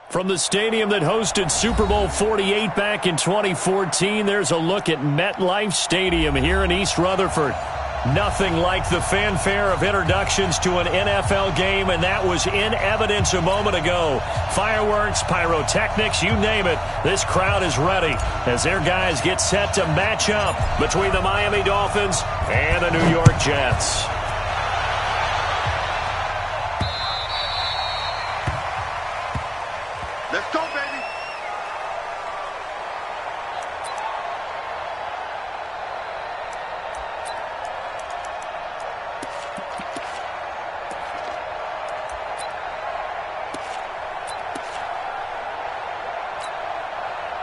From the stadium that hosted Super Bowl 48 back in 2014, there's a look at MetLife Stadium here in East Rutherford. Nothing like the fanfare of introductions to an NFL game, and that was in evidence a moment ago. Fireworks, pyrotechnics, you name it. This crowd is ready as their guys get set to match up between the Miami Dolphins and the New York Jets. Let's go, baby.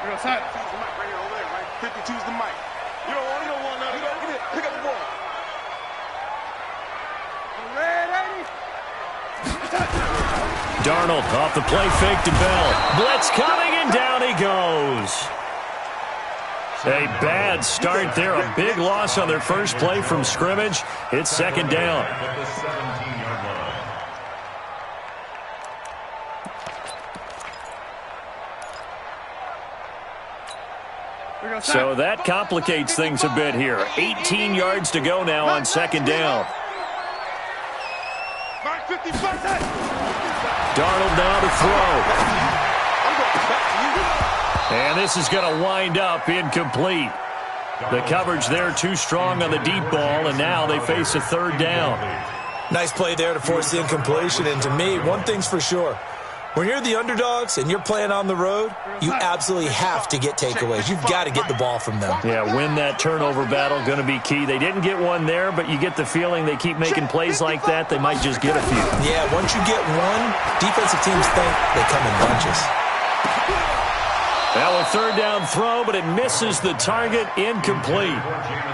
You're outside. Choose the mic right here over there, right? 50, choose the mic. You don't want none. Get it. Pick up the ball. Red 80. Darnold off the play fake to Bell. Blitz coming, and down he goes. A bad start there. A big loss on their first play from scrimmage. It's second down. So that complicates things a bit here. 18 yards to go now on second down. Darnold now to throw. And this is going to wind up incomplete. The coverage there too strong on the deep ball, and now they face a third down. Nice play there to force the incompletion, and to me, one thing's for sure. When you're the underdogs and you're playing on the road, you absolutely have to get takeaways. You've got to get the ball from them. Yeah, win that turnover battle, going to be key. They didn't get one there, but you get the feeling they keep making plays like that, they might just get a few. Yeah, once you get one, defensive teams think they come in bunches. Now a third down throw, but it misses the target, incomplete.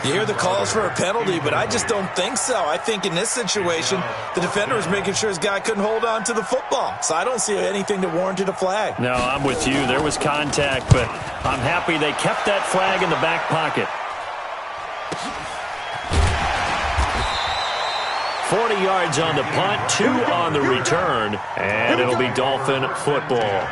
You hear the calls for a penalty, but I just don't think so. I think in this situation, the defender was making sure his guy couldn't hold on to the football. So I don't see anything that warranted a flag. No, I'm with you. There was contact, but I'm happy they kept that flag in the back pocket. 40 yards on the punt, 2 on the return, and it'll be Dolphin football.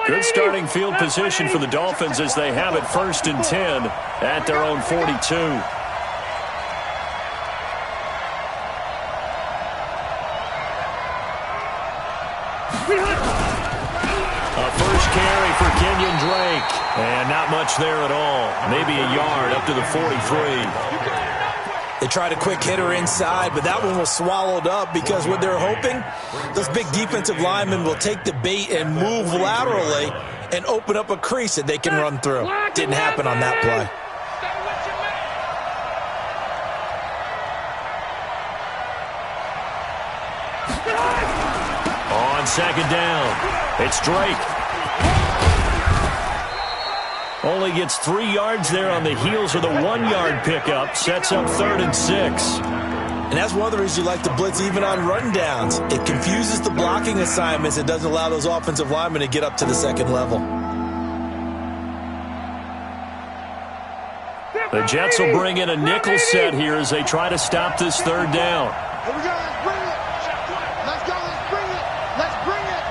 Good starting field position for the Dolphins as they have it 1st and 10 at their own 42. A first carry for Kenyon Drake. And not much there at all. Maybe a yard up to the 43. They tried a quick hitter inside, but that one was swallowed up because what they're hoping, those big defensive linemen will take the bait and move laterally and open up a crease that they can run through. Didn't happen on that play. On second down, it's Drake. Only gets 3 yards there on the heels of the 1-yard pickup. Sets up 3rd and 6. And that's one of the reasons you like to blitz even on rundowns. It confuses the blocking assignments. It doesn't allow those offensive linemen to get up to the second level. The Jets will bring in a nickel set here as they try to stop this third down. Here we go. Let's bring it. Let's go. Let's bring it. Let's bring it.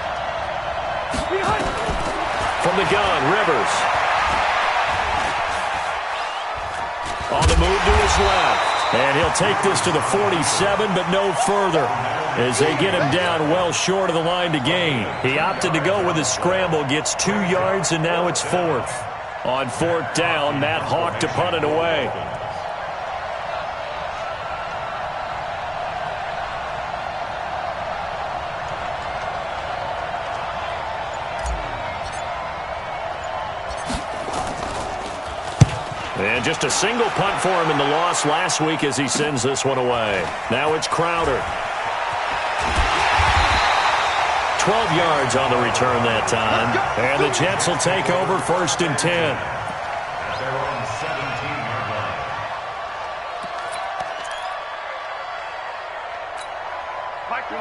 From the gun, Rivers. On the move to his left. And he'll take this to the 47, but no further as they get him down well short of the line to gain. He opted to go with a scramble, gets 2 yards, and now it's 4th. On 4th down, Matt Hawk to punt it away. And just a single punt for him in the loss last week as he sends this one away. Now it's Crowder. 12 yards on the return that time. And the Jets will take over 1st and 10.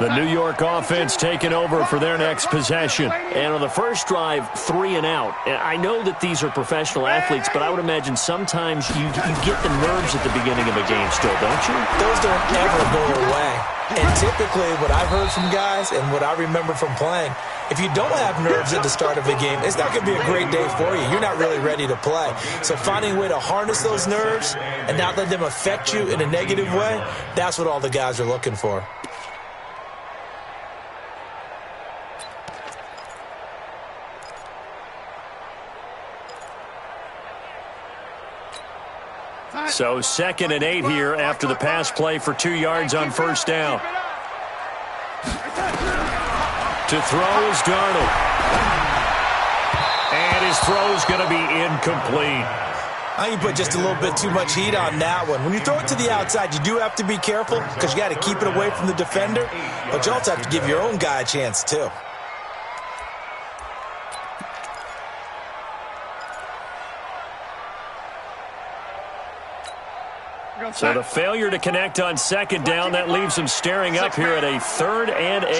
The New York offense taking over for their next possession. And on the first drive, 3 and out. And I know that these are professional athletes, but I would imagine sometimes you get the nerves at the beginning of a game still, don't you? Those don't ever go away. And typically what I've heard from guys and what I remember from playing, if you don't have nerves at the start of a game, it's not going to be a great day for you. You're not really ready to play. So finding a way to harness those nerves and not let them affect you in a negative way, that's what all the guys are looking for. So 2nd and 8 here after the pass play for 2 yards on first down. To throw is Darnold. And his throw is going to be incomplete. I think you put just a little bit too much heat on that one. When you throw it to the outside, you do have to be careful because you got to keep it away from the defender. But you also have to give your own guy a chance, too. So the failure to connect on 2nd down, that leaves him staring up here at a 3rd and 8.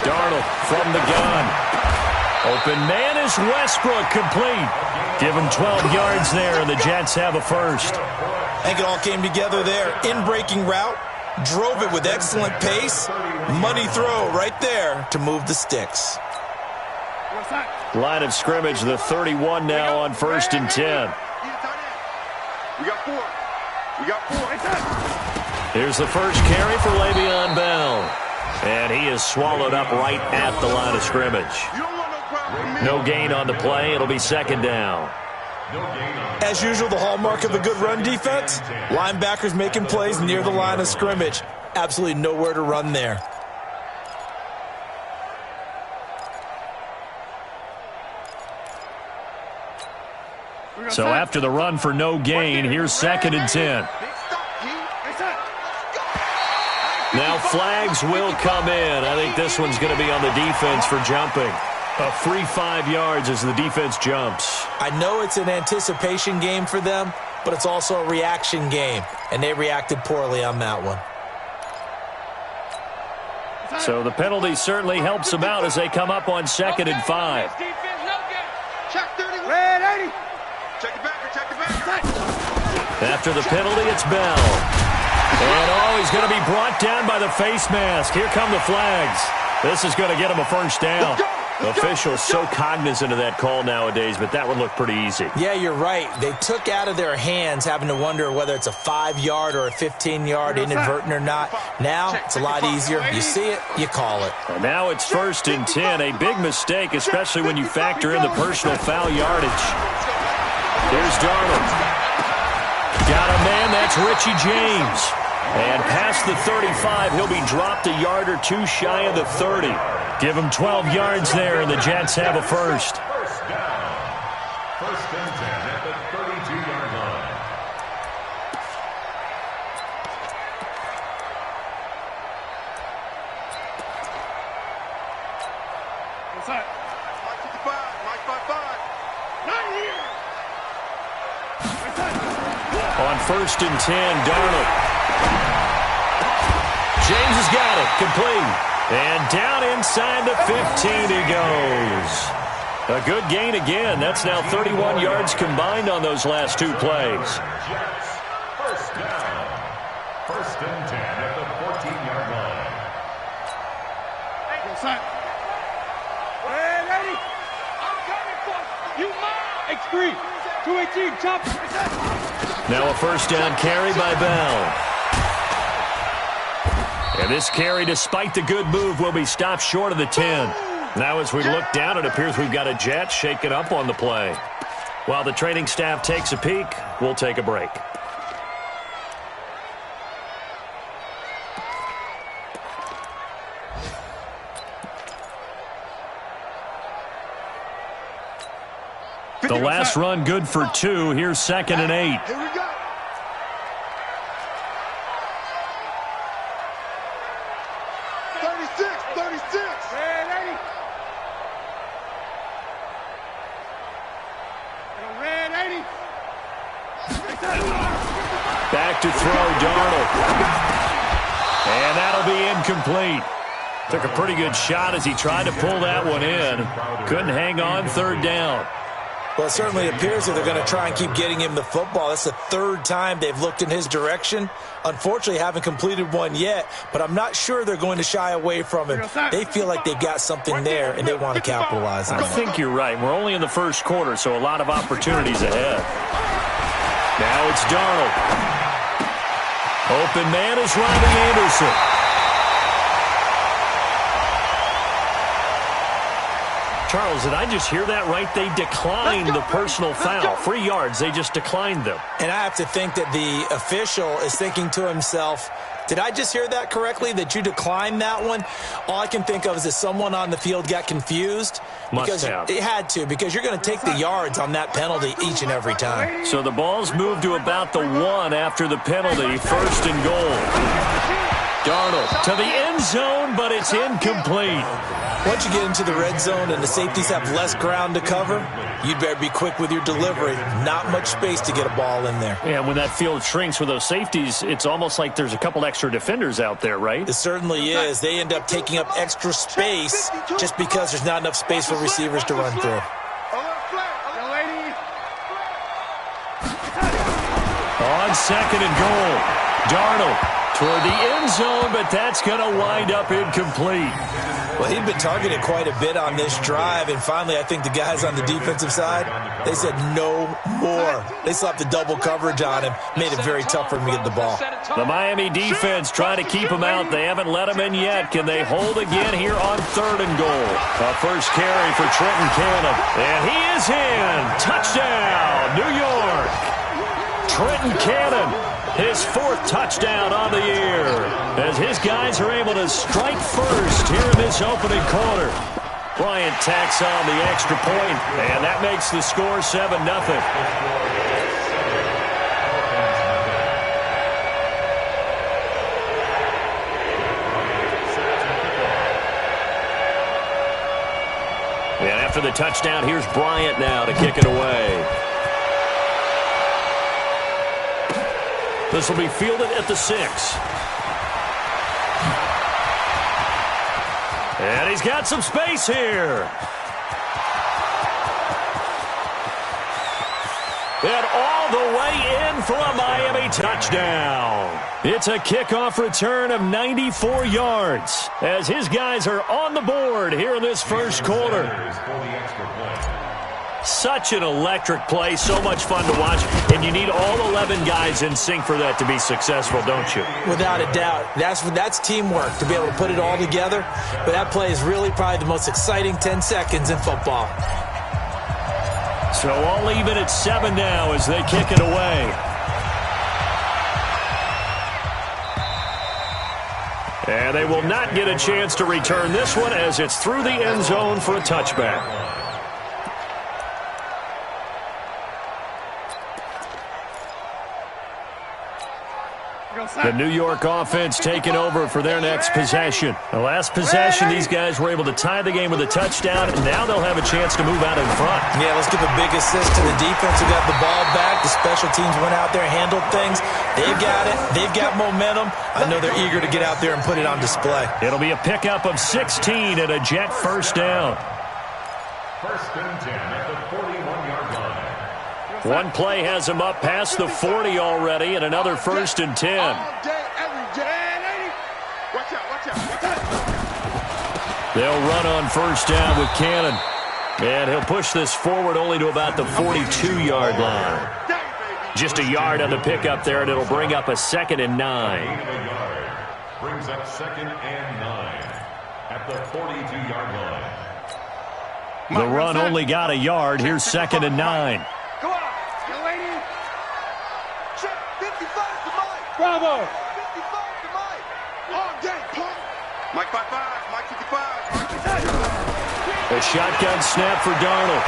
Darnold from the gun. Open man is Westbrook, complete. Give him 12 yards there, and the Jets have a first. I think it all came together there. In-breaking route, drove it with excellent pace. Money throw right there to move the sticks. Line of scrimmage, the 31 now on 1st and 10. We got 4. Here's the first carry for Le'Veon Bell. And he is swallowed up right at the line of scrimmage. No gain on the play. It'll be 2nd down. As usual, the hallmark of a good run defense, linebackers making plays near the line of scrimmage. Absolutely nowhere to run there. So after the run for no gain, here's 2nd and 10. Now flags will come in. I think this one's going to be on the defense for jumping. A free 5 yards as the defense jumps. I know it's an anticipation game for them, but it's also a reaction game, and they reacted poorly on that one. So the penalty certainly helps them out as they come up on 2nd and 5. After the penalty, it's Bell. And, he's going to be brought down by the face mask. Here come the flags. This is going to get him a first down. Officials so cognizant of that call nowadays, but that would look pretty easy. Yeah, you're right. They took out of their hands having to wonder whether it's a 5-yard or a 15-yard, inadvertent or not. Now, it's a lot easier. You see it, you call it. And now it's 1st and 10. A big mistake, especially when you factor in the personal foul yardage. Here's Darnold. Got a man, that's Richie James. And past the 35, he'll be dropped a yard or two shy of the 30. Give him 12 yards there, and the Jets have a first. First down. 1st and 10 at the 32-yard line. Inside. Mike 55. Mike 55. Not here. On 1st and 10, Darnold. James has got it, complete. And down inside the 15 he goes. A good gain again. That's now 31 yards combined on those last 2 plays. Jets. First down. 1st and 10 at the 14-yard line. I'm coming for you. X3. 218. Chop. Now a first down carry by Bell. And this carry, despite the good move, will be stopped short of the 10. Now as we look down, it appears we've got a Jet shaking up on the play. While the training staff takes a peek, we'll take a break. The last run good for 2. Here's 2nd and 8. Here we go. Back to throw, Darnold. And that'll be incomplete. Took a pretty good shot as he tried to pull that one in. Couldn't hang on 3rd down. Well, it certainly appears that they're going to try and keep getting him the football. That's the third time they've looked in his direction. Unfortunately, haven't completed one yet, but I'm not sure they're going to shy away from him. They feel like they've got something there, and they want to capitalize on it. I think you're right. We're only in the first quarter, so a lot of opportunities ahead. Now it's Darnold. Open man is Robbie Anderson. Charles, did I just hear that right? They declined the personal foul. 3 yards, they just declined them. And I have to think that the official is thinking to himself, did I just hear that correctly, that you declined that one? All I can think of is that someone on the field got confused. Must have. It had to, because you're going to take the yards on that penalty each and every time. So the ball's moved to about the 1 after the penalty. First and goal. Darnold to the end zone, but it's incomplete. Once you get into the red zone and the safeties have less ground to cover, you'd better be quick with your delivery. Not much space to get a ball in there. Yeah, when that field shrinks with those safeties, it's almost like there's a couple extra defenders out there, right? It certainly is. They end up taking up extra space just because there's not enough space for receivers to run through. On second and goal, Darnold toward the end zone, but that's going to wind up incomplete. Well, he'd been targeted quite a bit on this drive, and finally I think the guys on the defensive side, they said no more. They slapped the double coverage on him, made it very tough for him to get the ball. The Miami defense trying to keep him out. They haven't let him in yet. Can they hold again here on third and goal? A first carry for Trenton Cannon, and he is in. Touchdown, New York. Trenton Cannon, his 4th touchdown on the year, as his guys are able to strike first here in this opening quarter. Bryant tacks on the extra point, and that makes the score 7-0. And after the touchdown, here's Bryant now to kick it away. This will be fielded at the 6. And he's got some space here. And all the way in for a Miami touchdown. It's a kickoff return of 94 yards as his guys are on the board here in this first quarter. Such an electric play, so much fun to watch, and you need all 11 guys in sync for that to be successful, don't you? Without a doubt. That's teamwork, to be able to put it all together. But that play is really probably the most exciting 10 seconds in football. So all even at 7 now as they kick it away. And they will not get a chance to return this one as it's through the end zone for a touchback. The New York offense taking over for their next possession. The last possession, these guys were able to tie the game with a touchdown, and now they'll have a chance to move out in front. Yeah, let's give a big assist to the defense who got the ball back. The special teams went out there, handled things. They've got it. They've got momentum. I know they're eager to get out there and put it on display. It'll be a pickup of 16 and a Jet first down. First and 10 at the 41-yard line. One play has him up past the 40 already, and another first and 10. They'll run on first down with Cannon. And he'll push this forward only to about the 42-yard line. Just a yard on the pickup there, and it'll bring up a 2nd and 9. Brings up 2nd and 9 at the 42-yard line. The run only got a yard. Here's 2nd and 9. Go on, young lady. Check 55 to Mike. Bravo. 55 to Mike. All day, punk. Mike 55, Mike 55. A shotgun snap for Darnold.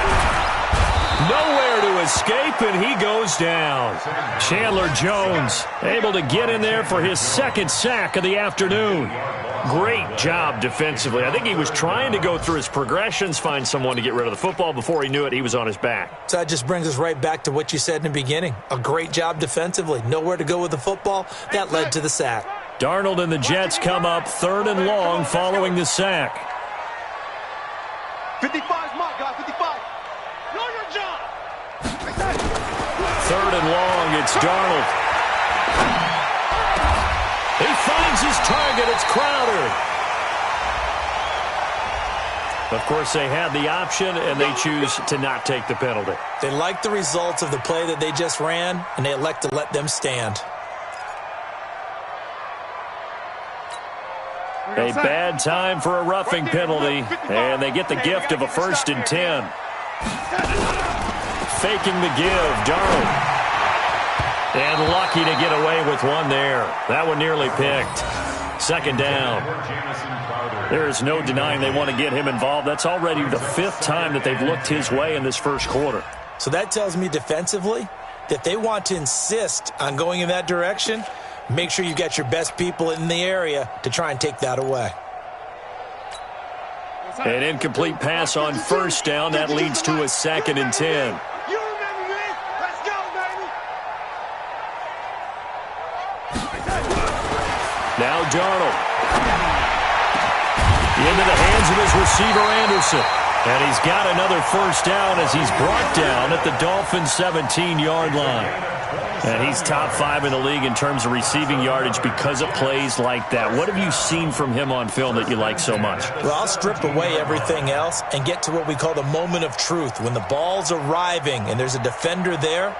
Nowhere to escape, and he goes down. Chandler Jones able to get in there for his 2nd sack of the afternoon. Great job defensively. I think he was trying to go through his progressions, find someone to get rid of the football. Before he knew it, he was on his back. So that just brings us right back to what you said in the beginning. A great job defensively. Nowhere to go with the football. That led to the sack. Darnold and the Jets come up 3rd and long following the sack. 55 is Mike, guys. 55. Know your job. and long. It's Darnold. He finds his target. It's Crowder. Of course, they had the option, and they choose to not take the penalty. They like the results of the play that they just ran, and they elect to let them stand. A bad time for a roughing penalty, and they get the gift of a 1st and 10. Faking the give, Darnold. And lucky to get away with one there. That one nearly picked. 2nd down. There is no denying they want to get him involved. That's already the 5th time that they've looked his way in this first quarter. So that tells me defensively that they want to insist on going in that direction. Make sure you get your best people in the area to try and take that away. An incomplete pass on 1st down. That leads to a 2nd and 10. You remember me? Let's go, baby. Now Darnold. Into the hands of his receiver, Anderson. And he's got another 1st down as he's brought down at the Dolphins' 17-yard line. And he's top 5 in the league in terms of receiving yardage because of plays like that. What have you seen from him on film that you like so much? Well, I'll strip away everything else and get to what we call the moment of truth. When the ball's arriving and there's a defender there,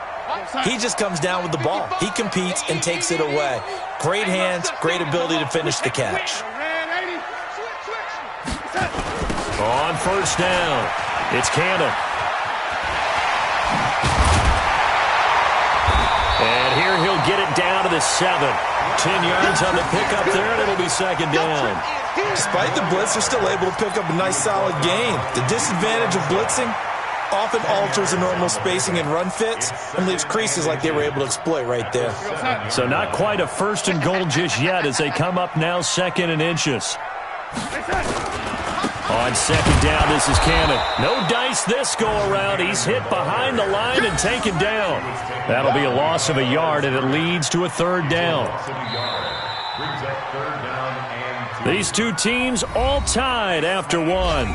he just comes down with the ball. He competes and takes it away. Great hands, great ability to finish the catch. On 1st down, it's Cannon. And here he'll get it down to the 7. 10 yards on the pickup there, and it'll be 2nd down. Despite the blitz, they're still able to pick up a nice, solid gain. The disadvantage of blitzing often alters the normal spacing and run fits and leaves creases like they were able to exploit right there. So not quite a 1st and goal just yet as they come up now 2nd and inches. On 2nd down, this is Cannon. No dice this go-around. He's hit behind the line and taken down. That'll be a loss of a yard, and it leads to a 3rd down. These two teams all tied after one.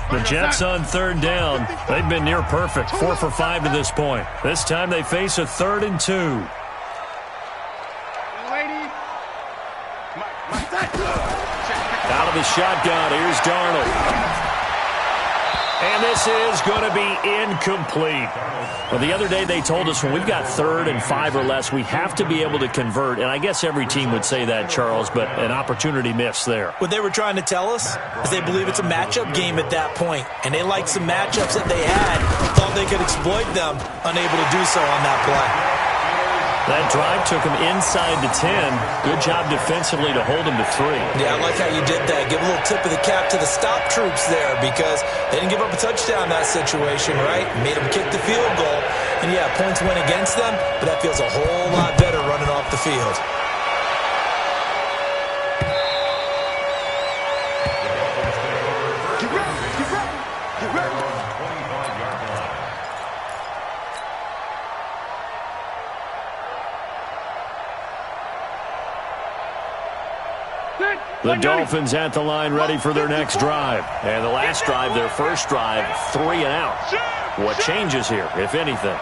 The Jets on 3rd down. They've been near perfect. 4 for 5 to this point. This time they face a 3rd and 2. Out of the shotgun, here's Darnold. And this is going to be incomplete. Well, the other day they told us when we've got 3rd and 5 or less, we have to be able to convert. And I guess every team would say that, Charles, but an opportunity missed there. What they were trying to tell us is they believe it's a matchup game at that point. And they liked some matchups that they had, thought they could exploit them, unable to do so on that play. That drive took him inside the 10. Good job defensively to hold him to 3. Yeah, I like how you did that. Give a little tip of the cap to the stop troops there because they didn't give up a touchdown in that situation, right? Made them kick the field goal. And, yeah, points went against them, but that feels a whole lot better running off the field. The Dolphins at the line ready for their next drive. And the last drive, their first drive, 3 and out. What changes here, if anything?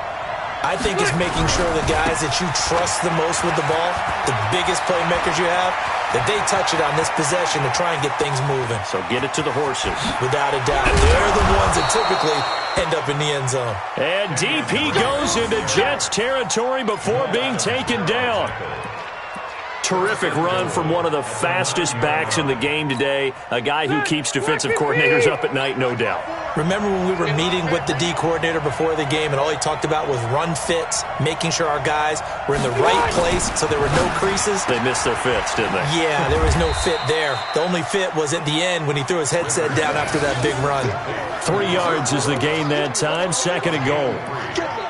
I think it's making sure the guys that you trust the most with the ball, the biggest playmakers you have, that they touch it on this possession to try and get things moving. So get it to the horses. Without a doubt. They're the ones that typically end up in the end zone. And DP goes into Jets territory before being taken down. Terrific run from one of the fastest backs in the game today. A guy who keeps defensive coordinators up at night, no doubt. Remember when we were meeting with the D coordinator before the game and all he talked about was run fits, making sure our guys were in the right place so there were no creases? They missed their fits, didn't they? Yeah, there was no fit there. The only fit was at the end when he threw his headset down after that big run. 3 yards is the gain that time, 2nd and goal.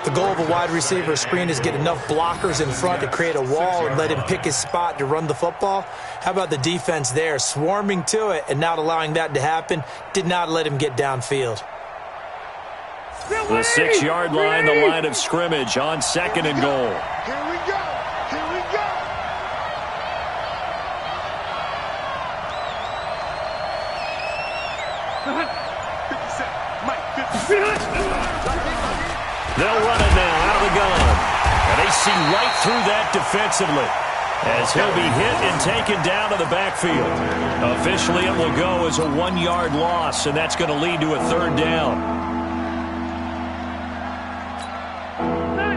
The goal of a wide receiver screen is get enough blockers in front to create a wall and let him pick his spot to run the football. How about the defense there, swarming to it and not allowing that to happen, did not let him get downfield. The 6-yard line, the line of scrimmage on 2nd and goal. Here we go. Here we They'll run it now out of the gun. And they see right through that defensively, as he'll be hit and taken down to the backfield. Officially, it will go as a 1-yard loss, and that's going to lead to a 3rd down.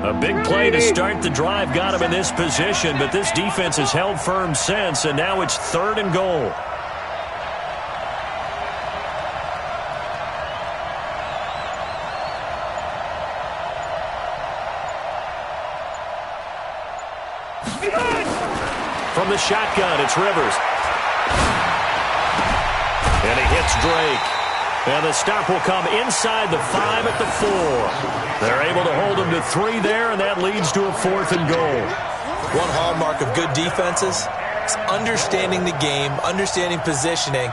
A big play to start the drive got him in this position, but this defense has held firm since, and now it's 3rd and goal. From the shotgun, it's Rivers. And he hits Drake. And the stop will come inside the 5 at the 4. They're able to hold him to 3 there, and that leads to a 4th and goal. One hallmark of good defenses is understanding the game, understanding positioning,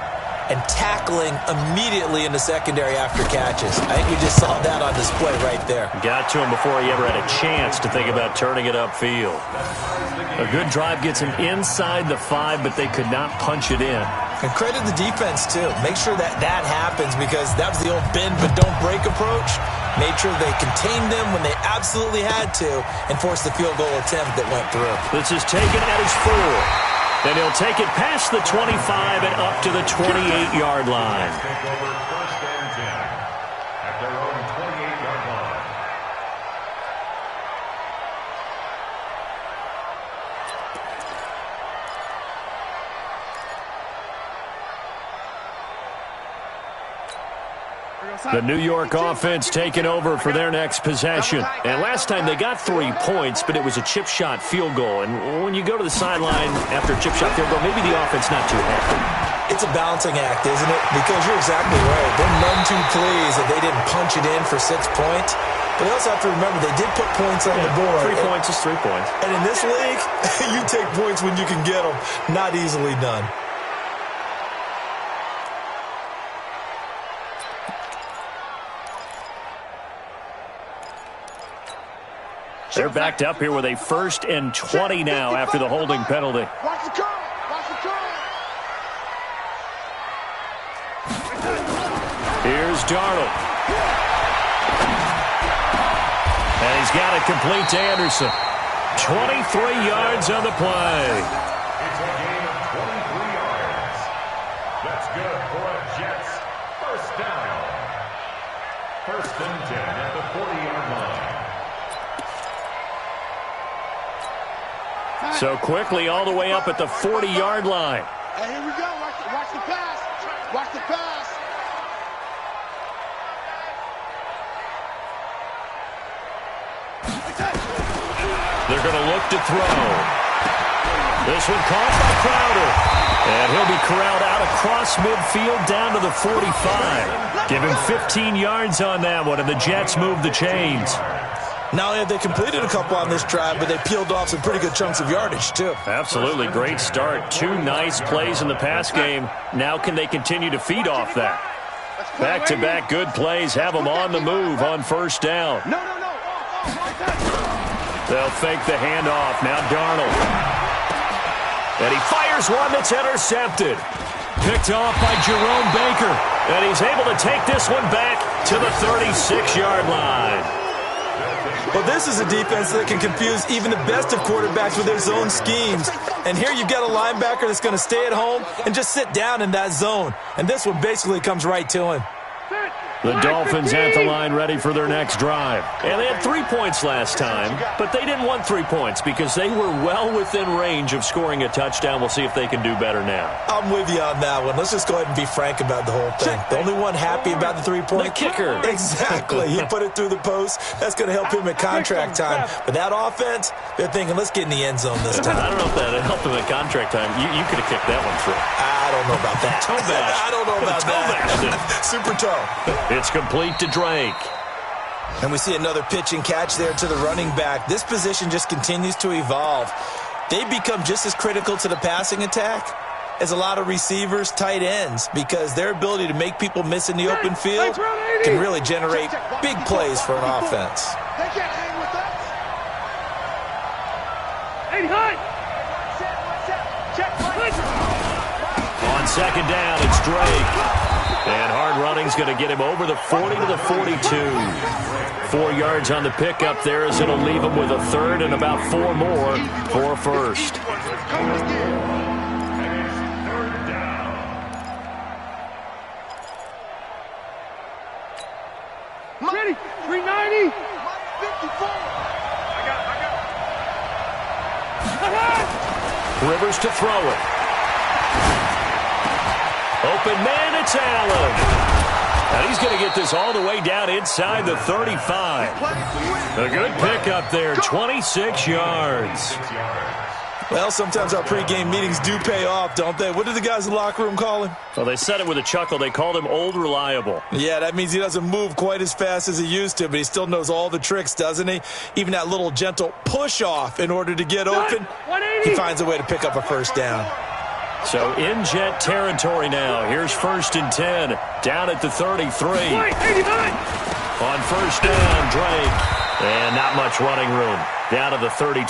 and tackling immediately in the secondary after catches. I think we just saw that on display right there. Got to him before he ever had a chance to think about turning it upfield. A good drive gets him inside the 5, but they could not punch it in. And credit the defense, too. Make sure that that happens, because that was the old bend but don't break approach. Made sure they contained them when they absolutely had to and forced the field goal attempt that went through. This is taken at his 4. And he'll take it past the 25 and up to the 28-yard line. Take over 1st and 10 at their own 28-yard line. The New York offense taking over for their next possession. And last time they got 3 points, but it was a chip shot field goal. And when you go to the sideline after a chip shot field goal, maybe the offense not too happy. It's a balancing act, isn't it? Because you're exactly right. They're none too pleased that they didn't punch it in for 6 points. But they also have to remember they did put points on the board. 3 points is 3 points. And in this league, you take points when you can get them. Not easily done. They're backed up here with a 1st and 20 now after the holding penalty. Watch the curl. Watch the curl. Here's Darnold. And he's got it complete to Anderson. 23 yards on the play. It's a gain of 23 yards. That's good for a Jets 1st down. 1st and 10 at the 40-yard line. So quickly all the way up at the 40-yard line. And here we go. Watch the pass. Watch the pass. They're going to look to throw. This one caught by Crowder. And he'll be corralled out across midfield down to the 45. Give him 15 yards on that one, and the Jets move the chains. Not only have they completed a couple on this drive, but they peeled off some pretty good chunks of yardage, too. Absolutely. Great start. 2 nice plays in the pass game. Now can they continue to feed off that? Back-to-back good plays have them on the move on 1st down. No. They'll fake the handoff. Now Darnold. And he fires one that's intercepted. Picked off by Jerome Baker. And he's able to take this one back to the 36-yard line. Well, this is a defense that can confuse even the best of quarterbacks with their zone schemes. And here you've got a linebacker that's going to stay at home and just sit down in that zone. And this one basically comes right to him. The Dolphins at the line ready for their next drive. And they had 3 points last time, but they didn't want 3 points because they were well within range of scoring a touchdown. We'll see if they can do better now. I'm with you on that one. Let's just go ahead and be frank about the whole thing. The only one happy about the 3-point. The kicker. Exactly. He put it through the post. That's going to help him at contract time. But that offense, they're thinking, let's get in the end zone this time. I don't know if that helped him at contract time. You could have kicked that one through. I don't know about that. Toe bash. I don't know about that. Super toe. It's complete to Drake. And we see another pitch and catch there to the running back. This position just continues to evolve. They become just as critical to the passing attack as a lot of receivers, tight ends, because their ability to make people miss in the open field can really generate big plays for an offense. They can't hang with us. 80 high. On 2nd down, it's Drake. And hard running's going to get him over the 40 to the 42. 4 yards on the pickup there as it'll leave him with a third and about 4 more for a first. Ready, 390. 54. I got. Rivers to throw it. Open man, it's Allen. And he's going to get this all the way down inside the 35. A good pickup there, 26 yards. Well, sometimes our pregame meetings do pay off, don't they? What did the guys in the locker room call him? Well, they said it with a chuckle. They called him Old Reliable. Yeah, that means he doesn't move quite as fast as he used to, but he still knows all the tricks, doesn't he? Even that little gentle push-off in order to get open, he finds a way to pick up a first down. So in Jet territory now. Here's 1st and 10, down at the 33. On first down, Drake. And not much running room. Down to the 32.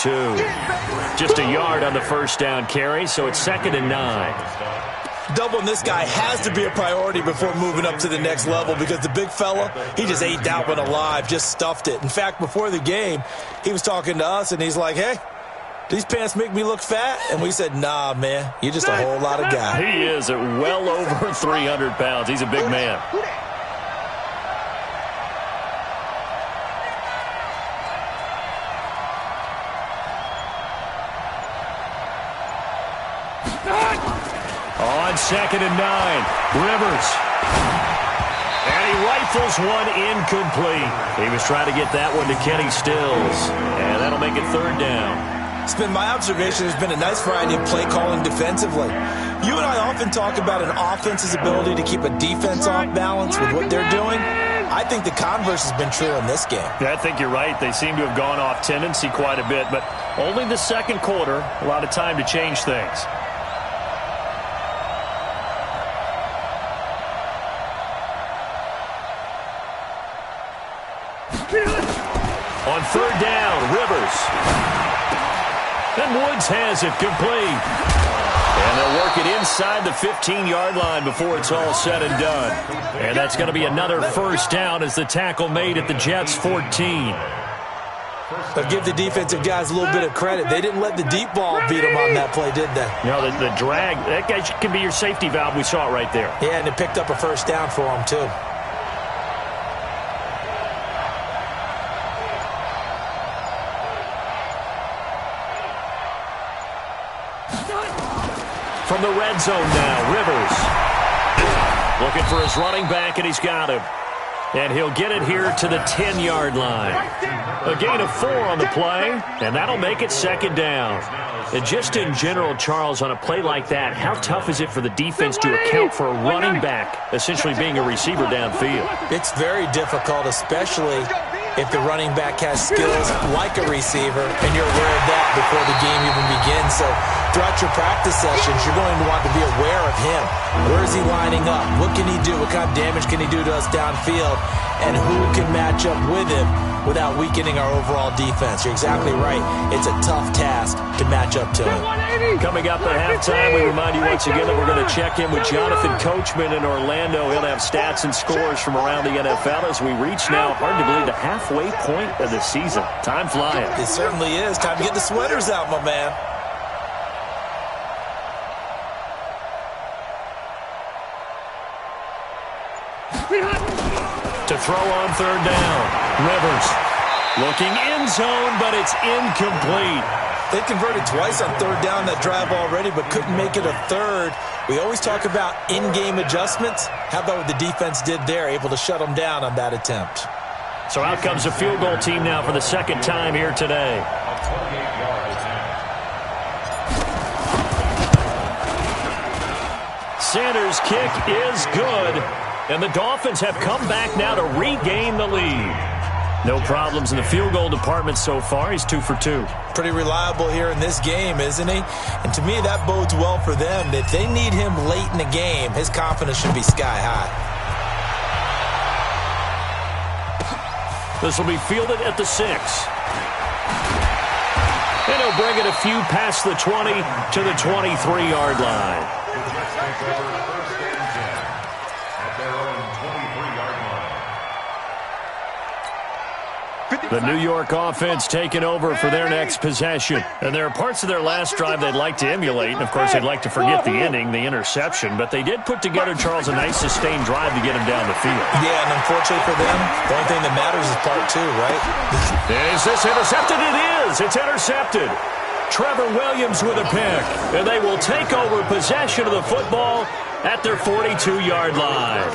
Just a yard on the first down carry, so it's 2nd and 9. Doubling this guy has to be a priority before moving up to the next level because the big fella, he just ate that one alive, just stuffed it. In fact, before the game, he was talking to us, and he's like, hey, these pants make me look fat? And we said, nah, man, you're just a whole lot of guy. He is at well over 300 pounds. He's a big man. On 2nd and 9, Rivers. And he rifles one incomplete. He was trying to get that one to Kenny Stills. And that'll make it 3rd down. It's been my observation there's been a nice variety of play calling defensively. You and I often talk about an offense's ability to keep a defense off balance with what they're doing. I think the converse has been true in this game. Yeah, I think you're right. They seem to have gone off tendency quite a bit, but only the second quarter, a lot of time to change things. On 3rd down, Rivers. And Woods has it complete. And they'll work it inside the 15-yard line before it's all said and done. And that's going to be another first down as the tackle made at the Jets' 14. But give the defensive guys a little bit of credit. They didn't let the deep ball beat them on that play, did they? No, the drag, that guy can be your safety valve. We saw it right there. Yeah, and it picked up a first down for them, too. From the red zone now, Rivers. Looking for his running back, and he's got him. And he'll get it here to the 10-yard line. A gain of 4 on the play, and that'll make it 2nd down. And just in general, Charles, on a play like that, how tough is it for the defense to account for a running back essentially being a receiver downfield? It's very difficult, especially if the running back has skills like a receiver, and you're aware of that before the game even begins. So throughout your practice sessions, you're going to want to be aware of him. Where is he lining up? What can he do? What kind of damage can he do to us downfield? And who can match up with him without weakening our overall defense? You're exactly right. It's a tough task to match up to him. Coming up at halftime, we remind you once again that we're going to check in with Jonathan Coachman in Orlando. He'll have stats and scores from around the NFL as we reach now, hard to believe, the halfway point of the season. Time flying. It certainly is. Time to get the sweaters out, my man. To throw on 3rd down. Rivers looking end zone, but it's incomplete. They converted twice on 3rd down that drive already, but couldn't make it a 3rd. We always talk about in-game adjustments. How about what the defense did there, able to shut them down on that attempt? So out comes a field goal team now for the 2nd time here today. Sanders' kick is good. And the Dolphins have come back now to regain the lead. No problems in the field goal department so far. He's 2 for 2. Pretty reliable here in this game, isn't he? And to me, that bodes well for them. If they need him late in the game, his confidence should be sky high. This will be fielded at the 6. And he'll bring it a few past the 20 to the 23-yard line. The New York offense taking over for their next possession. And there are parts of their last drive they'd like to emulate. And, of course, they'd like to forget the ending, the interception. But they did put together, Charles, a nice sustained drive to get him down the field. Yeah, and unfortunately for them, the only thing that matters is part two, right? Is this intercepted? It is. It's intercepted. Trevor Williams with a pick. And they will take over possession of the football at their 42-yard line.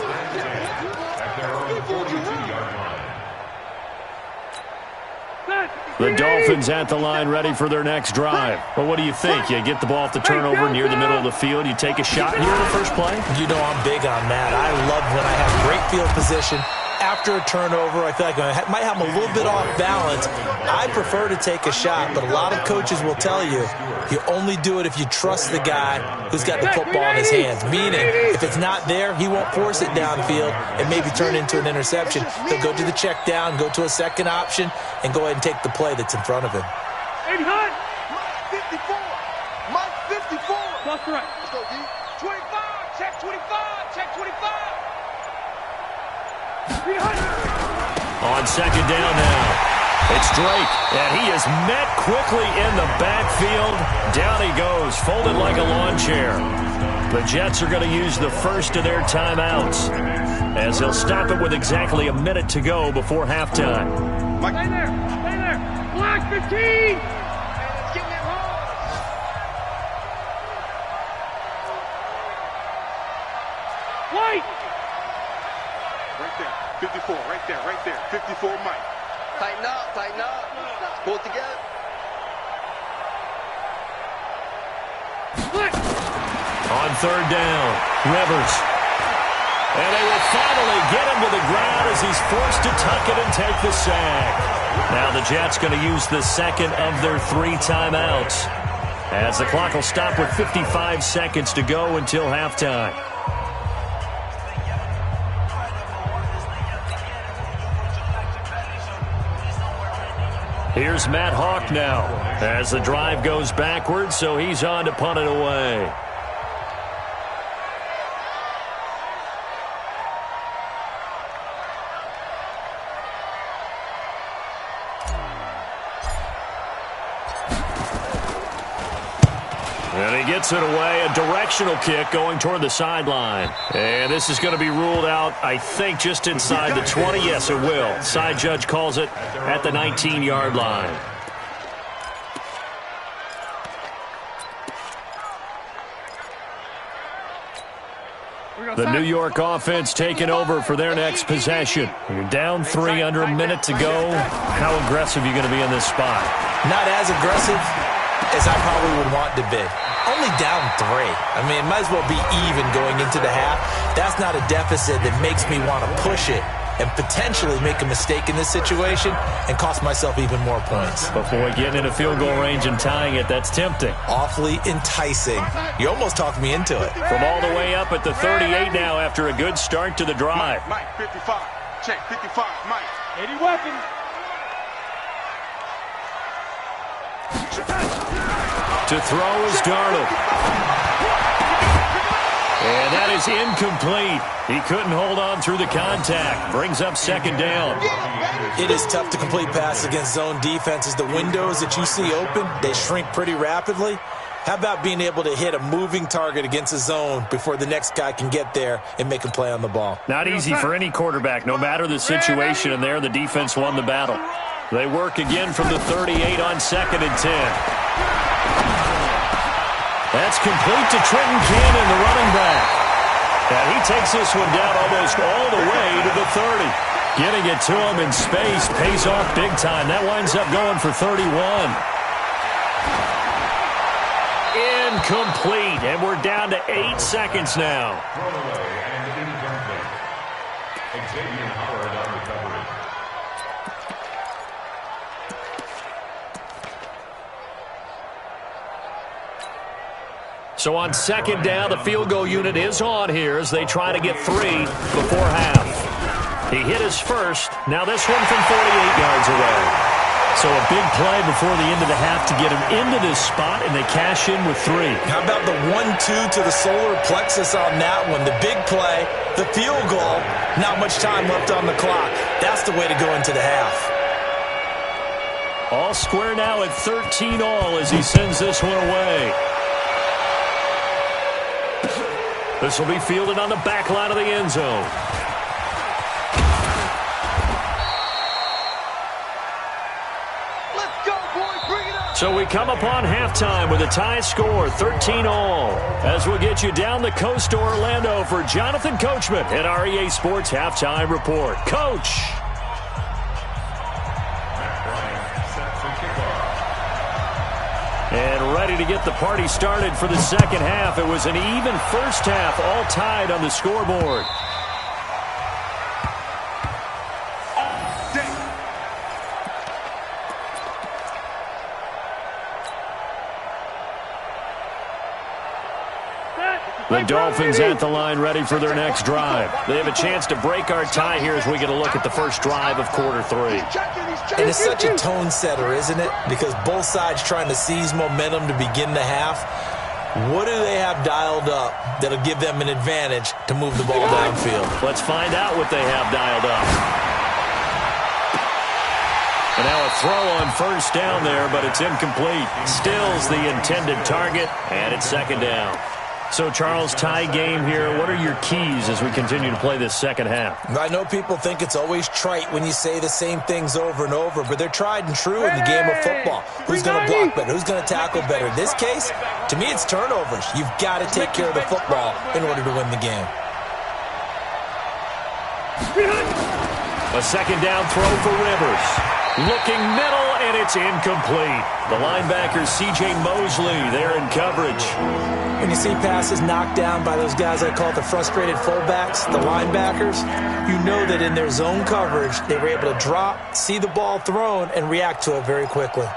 The Dolphins at the line ready for their next drive. Well, what do you think? You get the ball off the turnover near the middle of the field. You take a shot here in the first play? You know I'm big on that. I love when I have great field position. After a turnover, I feel like I might have them a little bit off balance. I prefer to take a shot, but a lot of coaches will tell you, you only do it if you trust the guy who's got the football in his hands. Meaning, if it's not there, he won't force it downfield and maybe turn into an interception. He'll go to the check down, go to a second option, and go ahead and take the play that's in front of him. Mike 54. Mike 54. That's correct. Let's go, D. 25. Check 25. Check 25. On second down now, it's Drake, and he is met quickly in the backfield. Down he goes, folded like a lawn chair. The Jets are going to use the first of their timeouts, as they'll stop it with exactly a minute to go before halftime. Stay there, stay there. Black 15. It's getting it wrong. White. Right there, 54, right there, 54, Mike. Tighten up, pull it together. Split. On third down, Rivers. And they will finally get him to the ground as he's forced to tuck it and take the sack. Now the Jets going to use the second of their 3 timeouts, as the clock will stop with 55 seconds to go until halftime. Here's Matt Hawk now as the drive goes backwards, so he's on to punt it away. And he gets it away, a directional kick going toward the sideline. And this is going to be ruled out, I think, just inside the 20. Yes, it will. Side judge calls it at the 19-yard line. The New York offense taking over for their next possession. You're down 3, under a minute to go. How aggressive are you going to be in this spot? Not as aggressive as I probably would want to be. Only down 3. I mean, it might as well be even going into the half. That's not a deficit that makes me want to push it and potentially make a mistake in this situation and cost myself even more points. Before getting into field goal range and tying it, that's tempting. Awfully enticing. You almost talked me into it. From all the way up at the 38 now after a good start to the drive. Mike 55. Check 55. Mike. 80 weapons. To throw is Darnold. And that is incomplete. He couldn't hold on through the contact. Brings up second down. It is tough to complete passes against zone defenses. The windows that you see open, they shrink pretty rapidly. How about being able to hit a moving target against a zone before the next guy can get there and make a play on the ball? Not easy for any quarterback, no matter the situation, and there the defense won the battle. They work again from the 38 on 2nd and 10. That's complete to Trenton Cannon, the running back. And he takes this one down almost all the way to the 30. Getting it to him in space pays off big time. That winds up going for 31. Incomplete, and we're down to 8 seconds now. So on second down, the field goal unit is on here as they try to get 3 before half. He hit his first. Now this one from 48 yards away. So a big play before the end of the half to get him into this spot, and they cash in with 3. How about the 1-2 to the solar plexus on that one? The big play, the field goal, not much time left on the clock. That's the way to go into the half. All square now at 13 all as he sends this one away. This will be fielded on the back line of the end zone. Let's go, boys. Bring it up. So we come upon halftime with a tie score, 13 all. As we'll get you down the coast to Orlando for Jonathan Coachman at our EA Sports Halftime Report. Coach. And ready to get the party started for the second half. It was an even first half, all tied on the scoreboard. The Dolphins at the line ready for their next drive. They have a chance to break our tie here as we get a look at the first drive of quarter 3. And it's such a tone setter, isn't it? Because both sides trying to seize momentum to begin the half. What do they have dialed up that'll give them an advantage to move the ball downfield? Let's find out what they have dialed up. And now a throw on first down there, but it's incomplete. Stills the intended target, and it's second down. So, Charles, tie game here. What are your keys as we continue to play this second half? I know people think it's always trite when you say the same things over and over, but they're tried and true in the game of football. Who's going to block better? Who's going to tackle better? In this case, to me, it's turnovers. You've got to take care of the football in order to win the game. A second down throw for Rivers. Looking middle, and it's incomplete. The linebacker, C.J. Mosley, there in coverage. When you see passes knocked down by those guys I call the frustrated fullbacks, the linebackers, you know that in their zone coverage, they were able to drop, see the ball thrown, and react to it very quickly.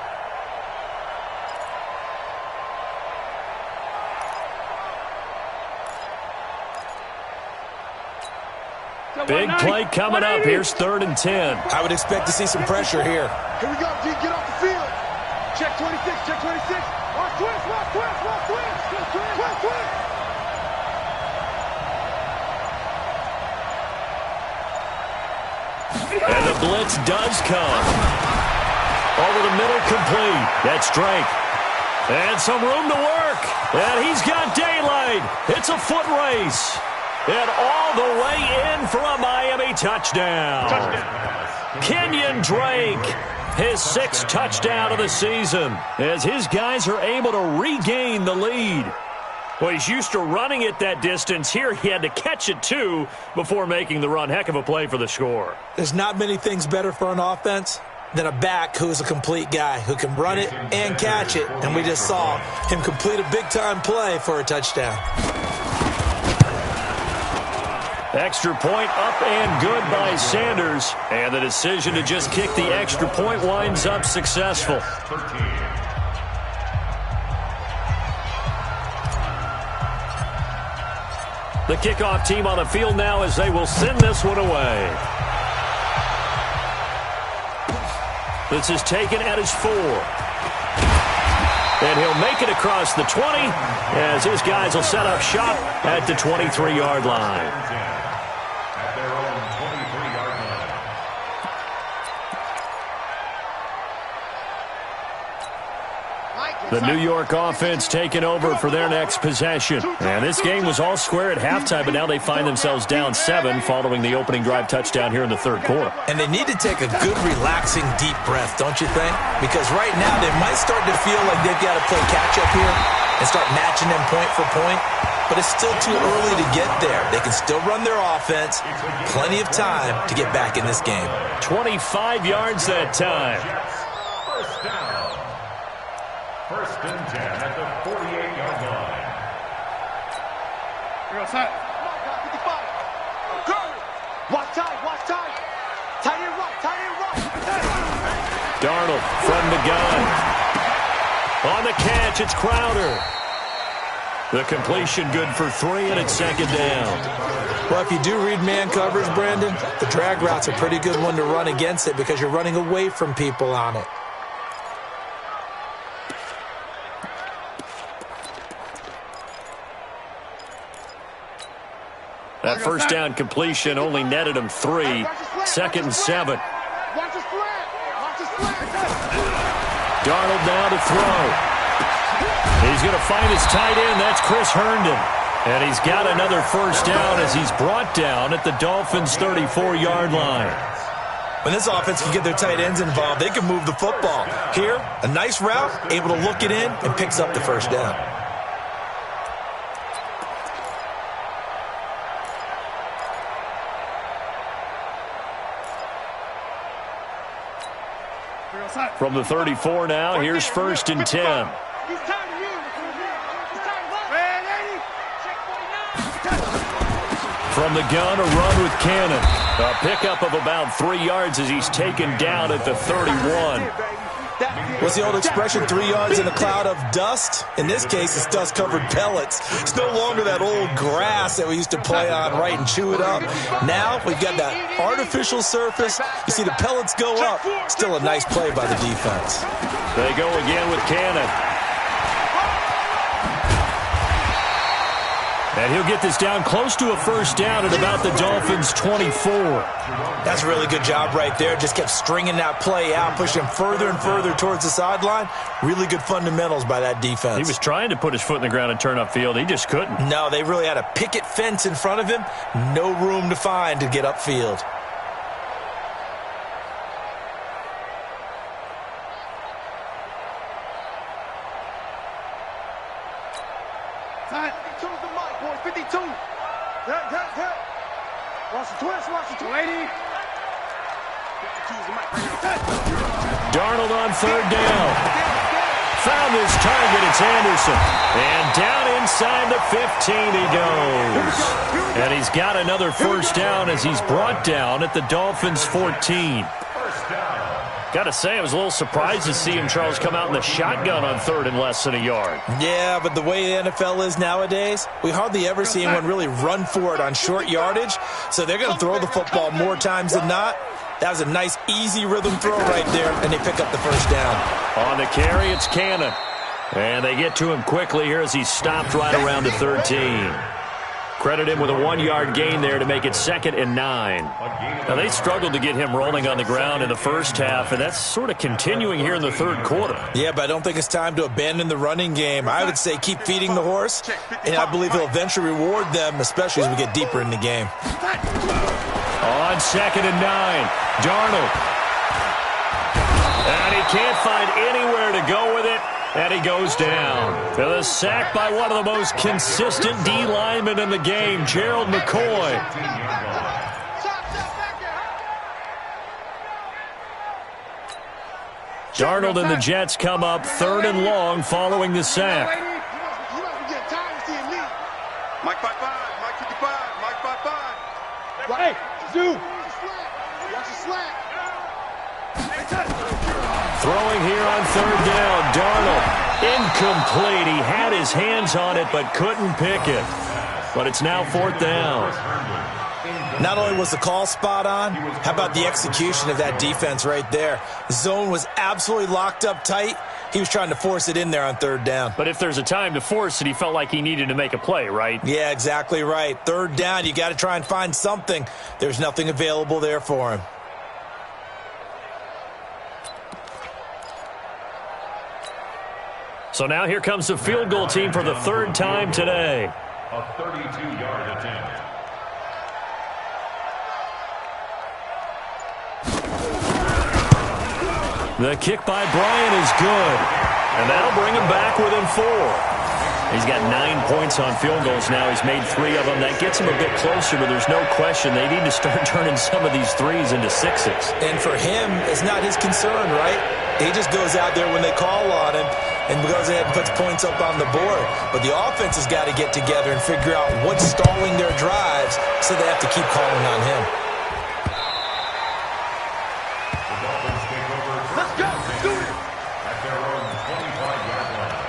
Big play coming up. Here's 3rd and 10. I would expect to see some pressure here. Here we go, D. Get off the field. Check 26, check 26. Watch twist, watch twist, watch twist. Twist, twist. And the blitz does come. Over the middle, complete. That's Drake. And some room to work. And he's got daylight. It's a foot race. And all the way in for a Miami touchdown. Kenyon Drake, his 6th touchdown of the season, as his guys are able to regain the lead. Well, he's used to running it that distance. Here he had to catch it, too, before making the run. Heck of a play for the score. There's not many things better for an offense than a back who is a complete guy who can run it and catch it. And we just saw him complete a big-time play for a touchdown. Extra point up and good by Sanders. And the decision to just kick the extra point winds up successful. The kickoff team on the field now as they will send this one away. This is taken at his 4. And he'll make it across the 20 as his guys will set up shop at the 23-yard line. The New York offense taking over for their next possession. And this game was all square at halftime, but now they find themselves down 7 following the opening drive touchdown here in the 3rd quarter. And they need to take a good, relaxing, deep breath, don't you think? Because right now they might start to feel like they've got to play catch-up here and start matching them point for point. But it's still too early to get there. They can still run their offense. Plenty of time to get back in this game. 25 yards that time. First down. 1st and 10 at the 48-yard line. Here goes, 55. Curry. Watch tight, watch tight. Tight end right, tight end right. Darnold from the gun. On the catch, it's Crowder. The completion good for 3, and it's 2nd down. Well, if you do read man coverage, Brandon, the drag route's a pretty good one to run against it because you're running away from people on it. That first down completion only netted him 3. 2nd and 7. Watch the slant. Watch the slant. Darnold now to throw. He's going to find his tight end. That's Chris Herndon. And he's got another first down as he's brought down at the Dolphins' 34-yard line. When this offense can get their tight ends involved, they can move the football. Here, a nice route, able to look it in, and picks up the first down. From the 34 now, here's 1st and 10. From the gun, a run with Cannon. A pickup of about 3 yards as he's taken down at the 31. What's the old expression, 3 yards in a cloud of dust? In this case, it's dust-covered pellets. It's no longer that old grass that we used to play on, right, and chew it up. Now we've got that artificial surface. You see the pellets go up. Still a nice play by the defense. They go again with Cannon. And he'll get this down close to a first down at about the Dolphins' 24. That's a really good job right there. Just kept stringing that play out, pushing further and further towards the sideline. Really good fundamentals by that defense. He was trying to put his foot in the ground and turn upfield. He just couldn't. No, they really had a picket fence in front of him. No room to find to get upfield. Darnold on 3rd down. Found his target. It's Anderson. And down inside the 15 he goes. And he's got another first down as he's brought down at the Dolphins' 14. Got to say, I was a little surprised to see him, Charles, come out in the shotgun on 3rd and less than a yard. Yeah, but the way the NFL is nowadays, we hardly ever see anyone really run for it on short yardage. So they're going to throw the football more times than not. That was a nice, easy rhythm throw right there, and they pick up the first down. On the carry, it's Cannon. And they get to him quickly here as he's stopped right around the 13. Credit him with a 1-yard gain there to make it 2nd and 9. Now, they struggled to get him rolling on the ground in the first half, and that's sort of continuing here in the 3rd quarter. Yeah, but I don't think it's time to abandon the running game. I would say keep feeding the horse, and I believe he'll eventually reward them, especially as we get deeper in the game. On 2nd and 9, Darnold. And he can't find anywhere to go with it. And he goes down. The sack by one of the most consistent D linemen in the game, Gerald McCoy. Darnold and the Jets come up 3rd and long following the sack. Mike 5-5, Mike 55, Mike 5-5. Hey, Zoo. Watch the slack. Throwing here on 3rd down, Darnold. Incomplete. He had his hands on it but couldn't pick it. But it's now 4th down. Not only was the call spot on, how about the execution of that defense right there? Zone was absolutely locked up tight. He was trying to force it in there on 3rd down. But if there's a time to force it, he felt like he needed to make a play, right? Yeah, exactly right. 3rd down, you got to try and find something. There's nothing available there for him. So now here comes the field goal team for the 3rd time today. A 32-yard attempt. The kick by Bryant is good. And that'll bring him back within 4. He's got 9 points on field goals now. He's made 3 of them. That gets him a bit closer, but there's no question they need to start turning some of these 3s into 6s. And for him, it's not his concern, right? He just goes out there when they call on him and goes ahead and puts points up on the board. But the offense has got to get together and figure out what's stalling their drives, so they have to keep calling on him. Let's go. Do it. At their own 25-yard line.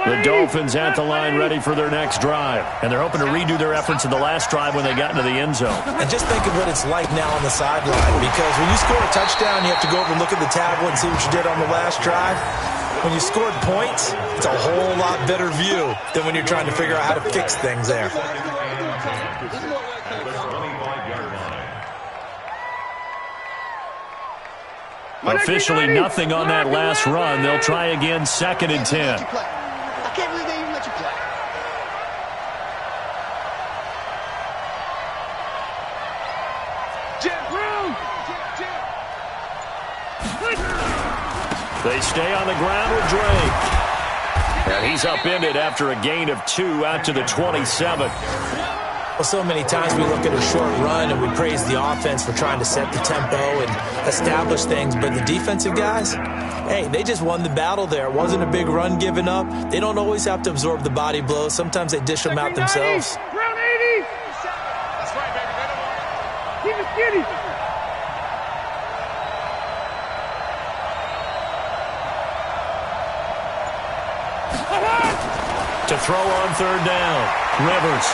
The Dolphins at the line ready for their next drive. And they're hoping to redo their efforts in the last drive when they got into the end zone. And just think of what it's like now on the sideline, because when you score a touchdown, you have to go over and look at the tablet and see what you did on the last drive. When you scored points, it's a whole lot better view than when you're trying to figure out how to fix things there. Officially nothing on that last run. They'll try again, 2nd and 10. I can't believe they even let you play. They stay on the ground with Drake. And he's upended after a gain of 2 out to the 27. Well, so many times we look at a short run and we praise the offense for trying to set the tempo and establish things. But the defensive guys, hey, they just won the battle there. It wasn't a big run given up. They don't always have to absorb the body blows. Sometimes they dish them out themselves. Round 80. That's right, baby. Keep it skinny. To throw on 3rd down. Rivers.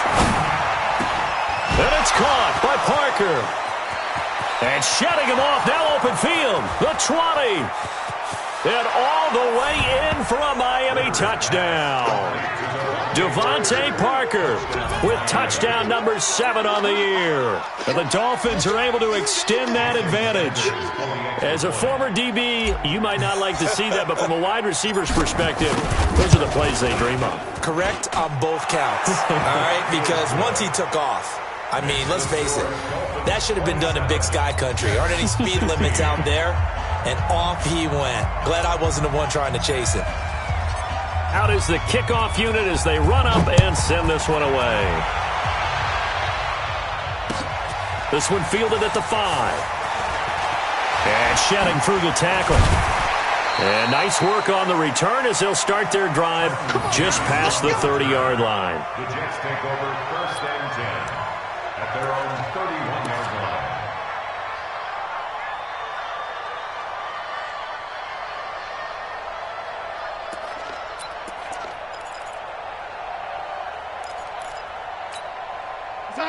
And it's caught by Parker. And shutting him off, now open field. The 20. And all the way in for a Miami touchdown. Devontae Parker with touchdown number 7 on the year. And the Dolphins are able to extend that advantage. As a former DB, you might not like to see that, but from a wide receiver's perspective, those are the plays they dream of. Correct on both counts, all right? Because once he took off, I mean, let's face it, that should have been done in Big Sky Country. Aren't any speed limits out there? And off he went. Glad I wasn't the one trying to chase him. Out is the kickoff unit as they run up and send this one away. This one fielded at the 5. And shedding through the tackle. And nice work on the return as they'll start their drive just past the 30-yard line. The Jets take over 1st and 10 at their own 31-yard line.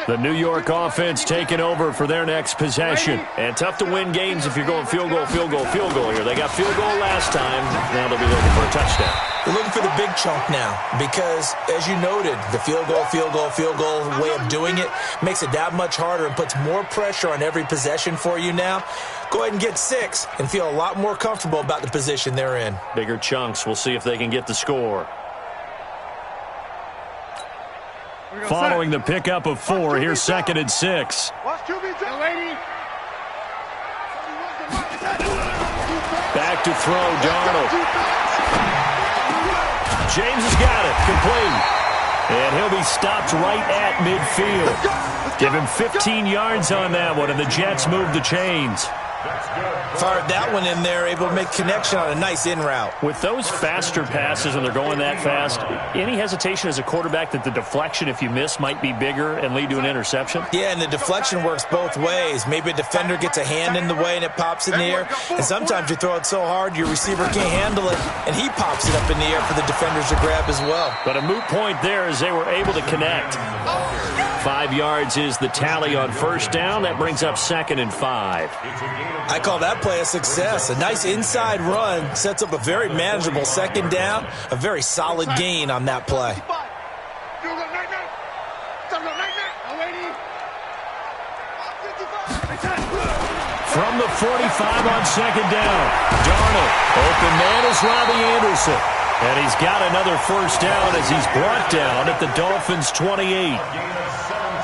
The New York offense taking over for their next possession. And tough to win games if you're going field goal, field goal, field goal here. They got field goal last time. Now they'll be looking for a touchdown. They're looking for the big chunk now because, as you noted, the field goal, field goal, field goal way of doing it makes it that much harder and puts more pressure on every possession for you now. Go ahead and get 6 and feel a lot more comfortable about the position they're in. Bigger chunks. We'll see if they can get the score. Following the pickup of 4, here's 2nd and 6. Back to throw, Darnold. James has got it, complete. And he'll be stopped right at midfield. Give him 15 yards on that one, and the Jets move the chains. Fired that one in there, able to make connection on a nice in route. With those faster passes and they're going that fast, any hesitation as a quarterback that the deflection, if you miss, might be bigger and lead to an interception? Yeah, and the deflection works both ways. Maybe a defender gets a hand in the way and it pops in the air. And sometimes you throw it so hard your receiver can't handle it, and he pops it up in the air for the defenders to grab as well. But a moot point there as they were able to connect. 5 yards is the tally on 1st down. That brings up 2nd and 5. I call that play a success. A nice inside run sets up a very manageable 2nd down. A very solid gain on that play. From the 45 on 2nd down. Darnold. Open man is Robbie Anderson. And he's got another 1st down as he's brought down at the Dolphins' 28.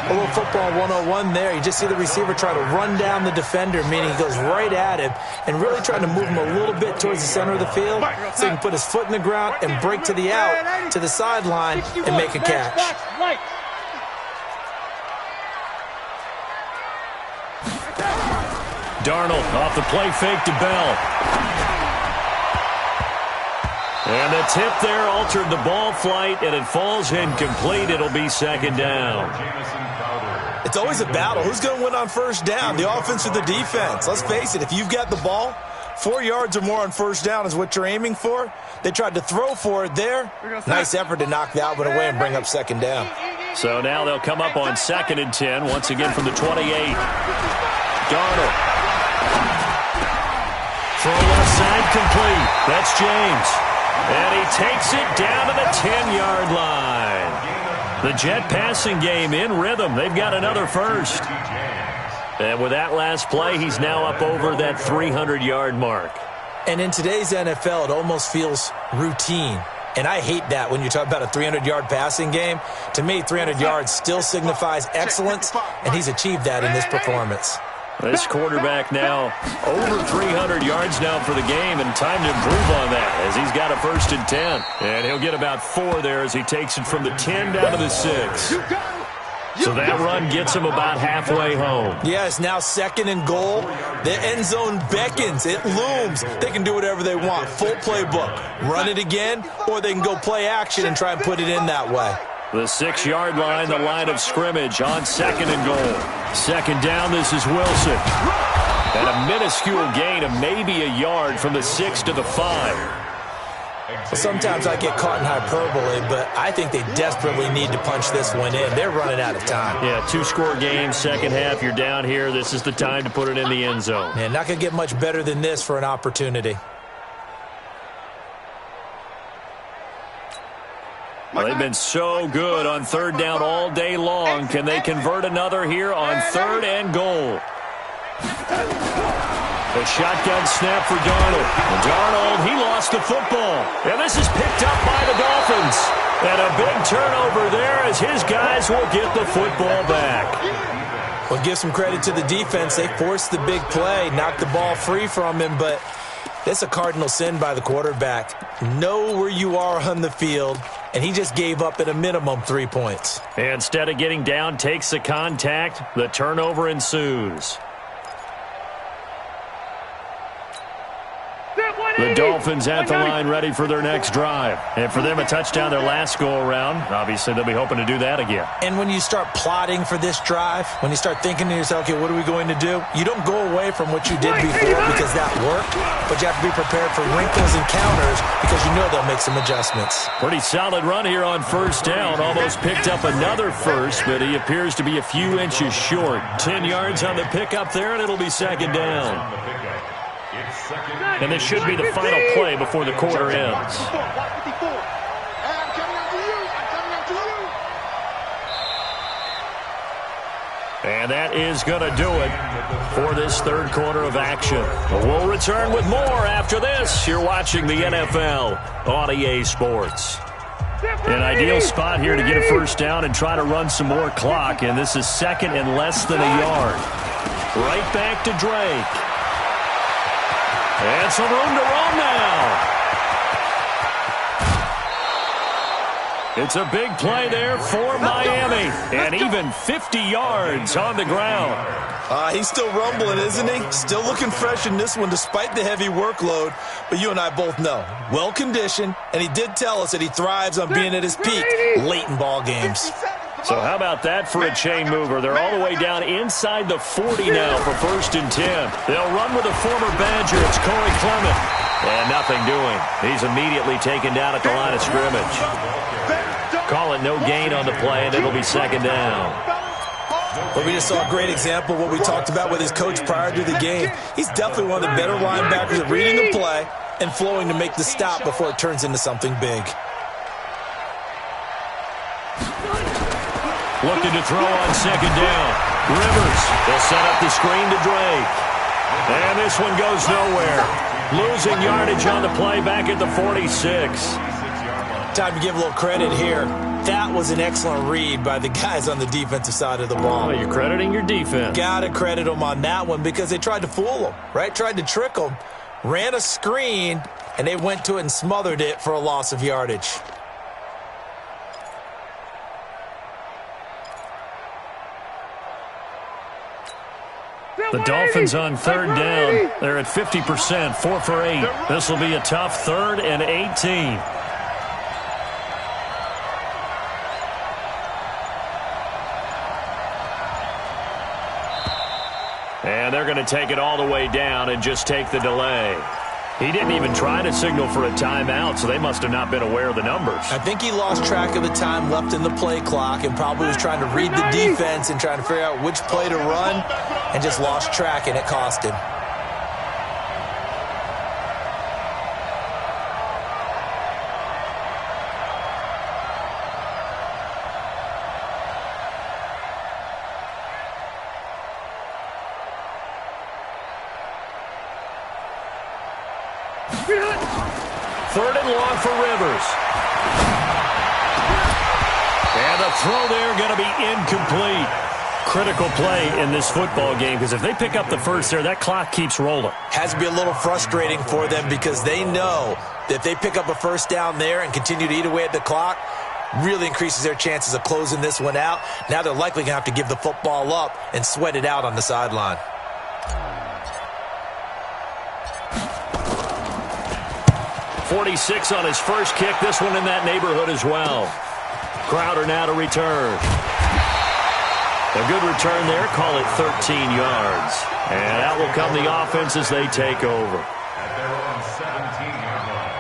A little football 101 there. You just see the receiver try to run down the defender, meaning he goes right at him and really trying to move him a little bit towards the center of the field so he can put his foot in the ground and break to the out, to the sideline, and make a catch. Darnold off the play fake to Bell. And the tip there altered the ball flight, and it falls incomplete. It'll be 2nd down. It's always a battle. Who's going to win on 1st down, the offense or the defense? Let's face it, if you've got the ball, 4 yards or more on 1st down is what you're aiming for. They tried to throw for it there. Nice effort to knock that one away and bring up 2nd down. So now they'll come up on 2nd and 10, once again from the 28. Darnold. Throw left side complete. That's James. And he takes it down to the 10-yard line. The Jet passing game in rhythm. They've got another 1st. And with that last play, he's now up over that 300-yard mark. And in today's NFL, it almost feels routine. And I hate that when you talk about a 300-yard passing game. To me, 300 yards still signifies excellence, and he's achieved that in this performance. This quarterback now over 300 yards now for the game, and time to improve on that as he's got a 1st and 10. And he'll get about 4 there as he takes it from the 10 down to the 6. So that run gets him about halfway home. Yeah, it's now 2nd and goal. The end zone beckons. It looms. They can do whatever they want. Full playbook. Run it again, or they can go play action and try and put it in that way. The 6-yard line, the line of scrimmage on 2nd and goal. 2nd down, this is Wilson. And a minuscule gain of maybe a yard from the 6 to the 5. Sometimes I get caught in hyperbole, but I think they desperately need to punch this one in. They're running out of time. Yeah, 2-score game, second half, you're down here. This is the time to put it in the end zone. Yeah, not going to get much better than this for an opportunity. Well, they've been so good on 3rd down all day long. Can they convert another here on 3rd and goal? A shotgun snap for Darnold. And Darnold, he lost the football. And this is picked up by the Dolphins. And a big turnover there as his guys will get the football back. Well, give some credit to the defense. They forced the big play, knocked the ball free from him, but that's a cardinal sin by the quarterback. Know where you are on the field, and he just gave up at a minimum 3 points. Instead of getting down, takes the contact. The turnover ensues. The Dolphins at the line ready for their next drive. And for them, a touchdown their last go-around. Obviously, they'll be hoping to do that again. And when you start plotting for this drive, when you start thinking to yourself, okay, what are we going to do? You don't go away from what you did before because that worked, but you have to be prepared for wrinkles and counters because you know they'll make some adjustments. Pretty solid run here on 1st down. Almost picked up another first, but he appears to be a few inches short. 10 yards on the pickup there, and it'll be 2nd down. And this should be the final play before the quarter ends. And that is going to do it for this 3rd quarter of action. We'll return with more after this. You're watching the NFL on EA Sports. An ideal spot here to get a 1st down and try to run some more clock. And this is 2nd and less than a yard. Right back to Drake. And some room to run now. It's a big play there for Miami. And even 50 yards on the ground. He's still rumbling, isn't he? Still looking fresh in this one despite the heavy workload. But you and I both know, well-conditioned, and he did tell us that he thrives on being at his peak late in ball games. So how about that for a chain mover? They're all the way down inside the 40 now for 1st and 10. They'll run with a former Badger. It's Corey Clement. And nothing doing. He's immediately taken down at the line of scrimmage. Call it no gain on the play, and it'll be 2nd down. But we just saw a great example of what we talked about with his coach prior to the game. He's definitely one of the better linebackers at reading the play and flowing to make the stop before it turns into something big. Looking to throw on 2nd down. Rivers will set up the screen to Drake. And this one goes nowhere. Losing yardage on the play back at the 46. Time to give a little credit here. That was an excellent read by the guys on the defensive side of the ball. Oh, you're crediting your defense. Gotta credit them on that one because they tried to fool them, right? Tried to trick them. Ran a screen, and they went to it and smothered it for a loss of yardage. The Dolphins on 3rd down. They're at 50%, 4 for 8. This will be a tough 3rd and 18. And they're going to take it all the way down and just take the delay. He didn't even try to signal for a timeout, so they must have not been aware of the numbers. I think he lost track of the time left in the play clock and probably was trying to read the defense and trying to figure out which play to run and just lost track, and it cost him. Third and long for Rivers. And the throw there going to be incomplete. Critical play in this football game, because if they pick up the first there, that clock keeps rolling. Has to be a little frustrating for them because they know that if they pick up a first down there and continue to eat away at the clock, really increases their chances of closing this one out. Now they're likely going to have to give the football up and sweat it out on the sideline. .46 on his first kick. This one in that neighborhood as well. Crowder now to return. A good return there. Call it 13 yards. And out will come the offense as they take over. At their own 17-yard line.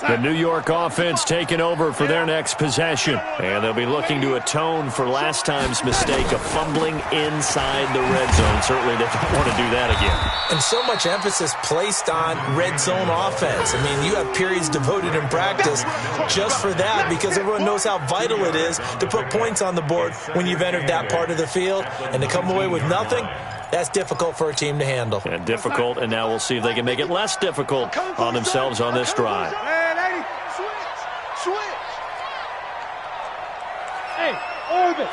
The New York offense taking over for their next possession. And they'll be looking to atone for last time's mistake of fumbling inside the red zone. Certainly they don't want to do that again. And so much emphasis placed on red zone offense. I mean, you have periods devoted in practice just for that because everyone knows how vital it is to put points on the board when you've entered that part of the field. And to come away with nothing, that's difficult for a team to handle. And difficult, and now we'll see if they can make it less difficult on themselves on this drive. Switch. Hey, orbit.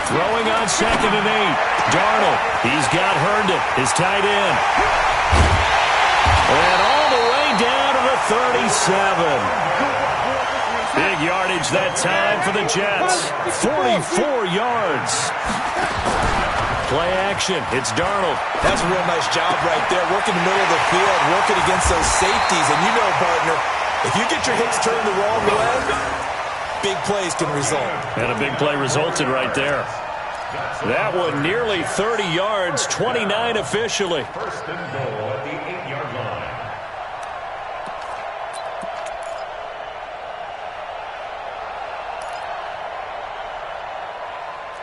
Throwing on 2nd and 8. Darnold, he's got Herndon, his tight end. And all the way down to the 37. Big yardage that time for the Jets. 44 yards. Play action. It's Darnold. That's a real nice job right there. Working the middle of the field, working against those safeties. And you know, partner, if you get your hips turned the wrong way, big plays can result. And a big play resulted right there. That one nearly 30 yards, 29 officially. First and goal at the 8-yard line.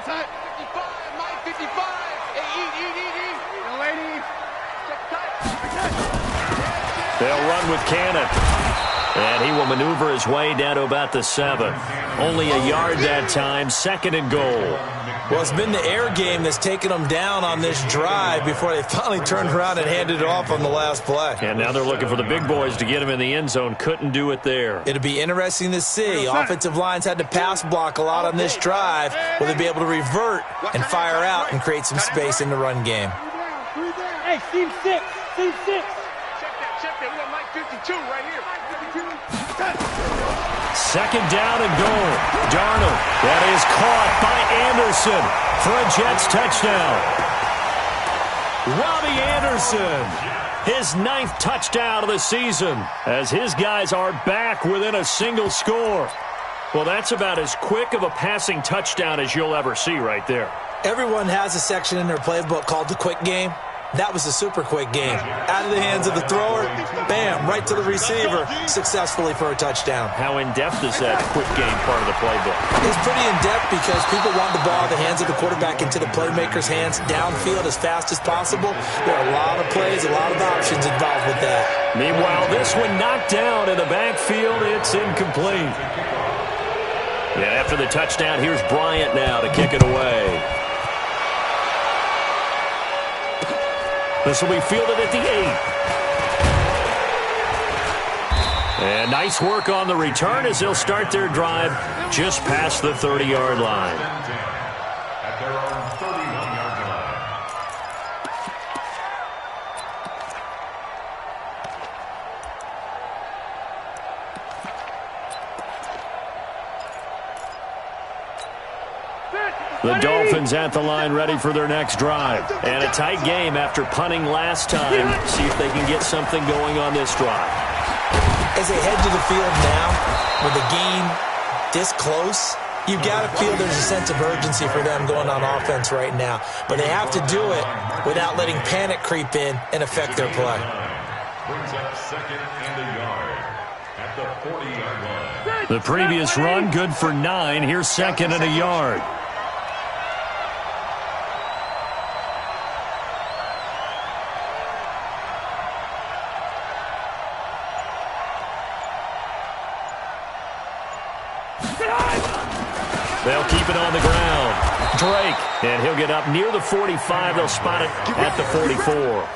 Time. 55, Mike, 55. Hey, eat. Young lady. They'll run with Cannon. And he will maneuver his way down to about the 7. Only a yard that time, 2nd and goal. Well, it's been the air game that's taken them down on this drive before they finally turned around and handed it off on the last play. And now they're looking for the big boys to get him in the end zone. Couldn't do it there. It'll be interesting to see. Offensive lines had to pass block a lot on this drive. Will they be able to revert and fire out and create some space in the run game? Hey, team 6. Check that. We got Mike 52 right here. 2nd down and goal. Darnold. That is caught by Anderson for a Jets touchdown. Robbie Anderson, his 9th touchdown of the season, as his guys are back within a single score. Well, that's about as quick of a passing touchdown as you'll ever see right there. Everyone has a section in their playbook called the quick game. That was a super quick game. Out of the hands of the thrower, bam, right to the receiver, successfully for a touchdown. How in-depth is that quick game part of the playbook? It's pretty in-depth because people want the ball out of the hands of the quarterback into the playmaker's hands downfield as fast as possible. There are a lot of plays, a lot of options involved with that. Meanwhile, this one knocked down in the backfield. It's incomplete. And after the touchdown, here's Bryant now to kick it away. This will be fielded at the 8. And nice work on the return as they'll start their drive just past the 30-yard line. At their own 31-yard line. The Dolphins at the line ready for their next drive. And a tight game after punting last time. See if they can get something going on this drive. As they head to the field now, with the game this close, you've got to feel there's a sense of urgency for them going on offense right now. But they have to do it without letting panic creep in and affect their play. Brings up 2nd and a yard at the 40-yard line. The previous run good for 9. Here's 2nd and a yard. They'll keep it on the ground. Drake, and he'll get up near the 45. They'll spot it at the 44.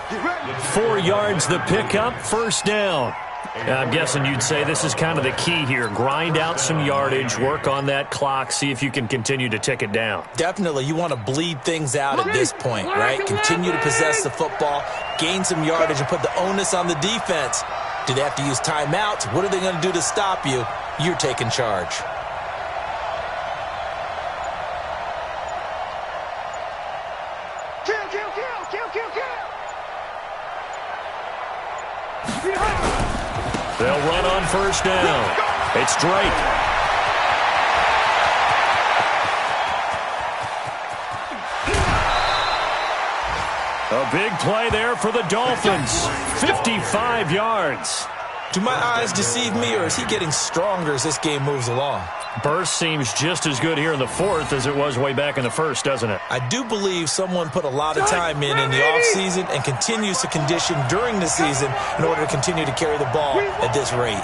4 yards the pickup, first down. I'm guessing you'd say this is kind of the key here. Grind out some yardage, work on that clock, see if you can continue to tick it down. Definitely. You want to bleed things out at this point, right? Continue to possess the football, gain some yardage, and put the onus on the defense. Do they have to use timeouts? What are they going to do to stop you? You're taking charge. They'll run on first down. It's Drake. A big play there for the Dolphins. 55 yards. Do my eyes deceive me, or is he getting stronger as this game moves along? Burst seems just as good here in the fourth as it was way back in the first, doesn't it? I do believe someone put a lot of time in the offseason and continues to condition during the season in order to continue to carry the ball at this rate.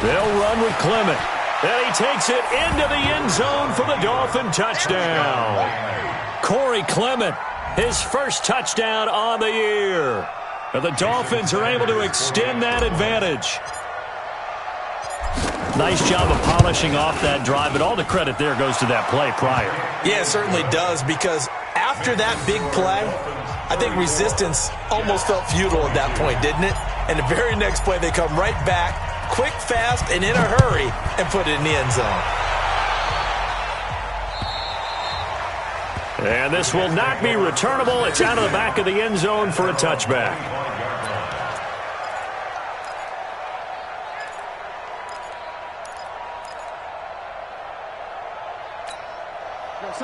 They'll run with Clement. And he takes it into the end zone for the Dolphin touchdown. Corey Clement, his first touchdown on the year. And the Dolphins are able to extend that advantage. Nice job of polishing off that drive, but all the credit there goes to that play prior. Yeah, it certainly does, because after that big play, I think resistance almost felt futile at that point, didn't it? And the very next play, they come right back, quick, fast, and in a hurry, and put it in the end zone. And this will not be returnable. It's out of the back of the end zone for a touchback.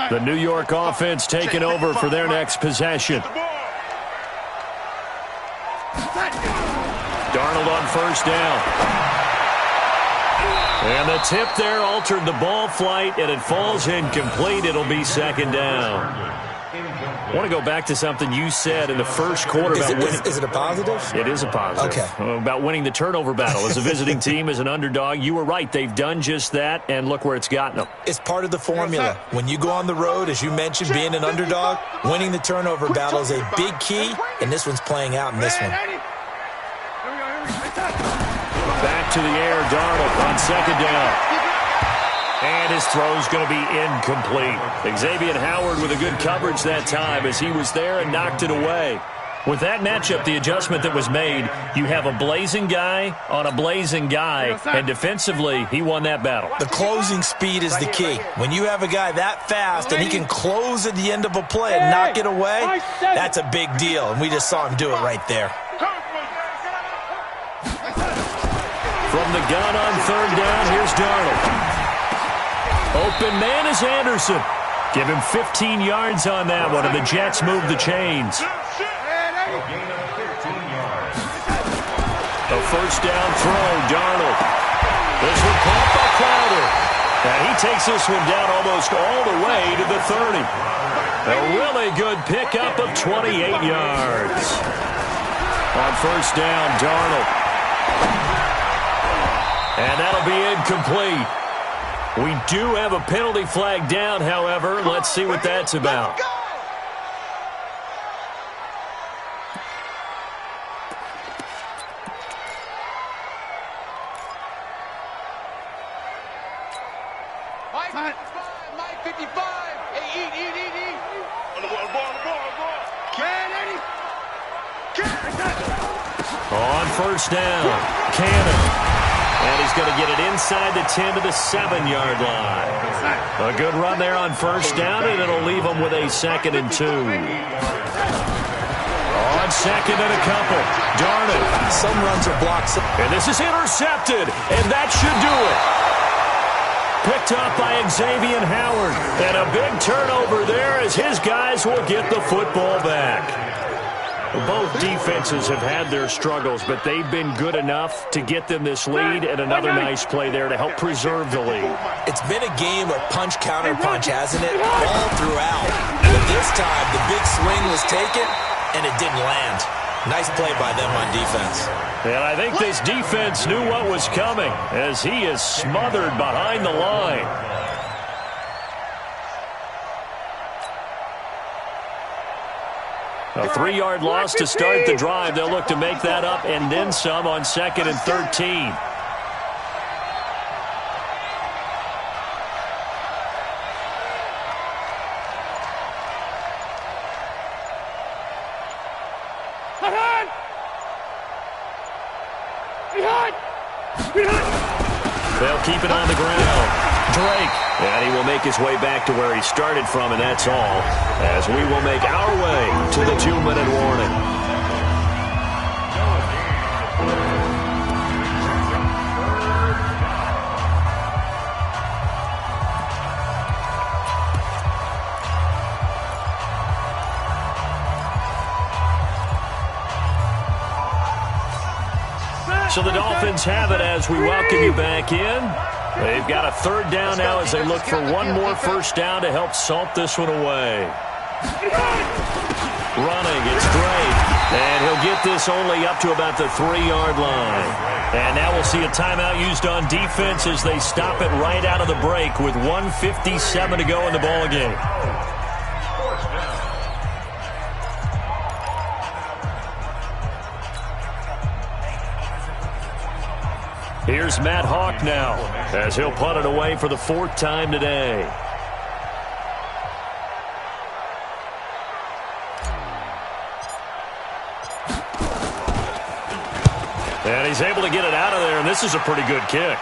The New York offense taking over for their next possession. Darnold on first down. And the tip there altered the ball flight, and it falls incomplete. It'll be second down. I want to go back to something you said in the first quarter about winning. Is it a positive? It is a positive. Okay. About winning the turnover battle. As a visiting team, as an underdog, you were right. They've done just that, and look where it's gotten them. It's part of the formula. When you go on the road, as you mentioned, being an underdog, winning the turnover battle is a big key, and this one's playing out in this one. Back to the air, Darnold on second down. And his throw's going to be incomplete. Xavier Howard with a good coverage that time as he was there and knocked it away. With that matchup, the adjustment that was made, you have a blazing guy on a blazing guy, and defensively, he won that battle. The closing speed is the key. When you have a guy that fast and he can close at the end of a play and knock it away, that's a big deal, and we just saw him do it right there. From the gun on third down, here's Darnold. Open man is Anderson. Give him 15 yards on that one, and the Jets move the chains. A first down throw, Darnold. This one caught by Crowder. And he takes this one down almost all the way to the 30. A really good pickup of 28 yards. On first down, Darnold. And that'll be incomplete. We do have a penalty flag down, however. Let's see what that's about. Mike 55. Hey, eat. On the ball. On first down, Cannon. And he's going to get it inside the 10 to the 7-yard line. A good run there on first down, and it'll leave him with a 2nd and 2. On second and a couple, Darnold. Some runs are blocked. And this is intercepted, and that should do it. Picked up by Xavier Howard. And a big turnover there as his guys will get the football back. Both defenses have had their struggles, but they've been good enough to get them this lead, and another nice play there to help preserve the lead. It's been a game of punch, counter punch, hasn't it? All throughout. But this time, the big swing was taken, and it didn't land. Nice play by them on defense. And I think this defense knew what was coming as he is smothered behind the line. A 3-yard loss to start the drive. They'll look to make that up and then some on 2nd and 13. They'll keep it on the ground. Drake. And he will make his way back to where he started from, and that's all, as we will make our way to the 2-minute warning. So the Dolphins have it as we welcome you back in. They've got a 3rd down now as they look for one more first down to help salt this one away. Running, it's Drake. And he'll get this only up to about the 3-yard line. And now we'll see a timeout used on defense as they stop it right out of the break with 1:57 to go in the ballgame. Here's Matt Hawk now as he'll punt it away for the 4th time today. And he's able to get it out of there, and this is a pretty good kick.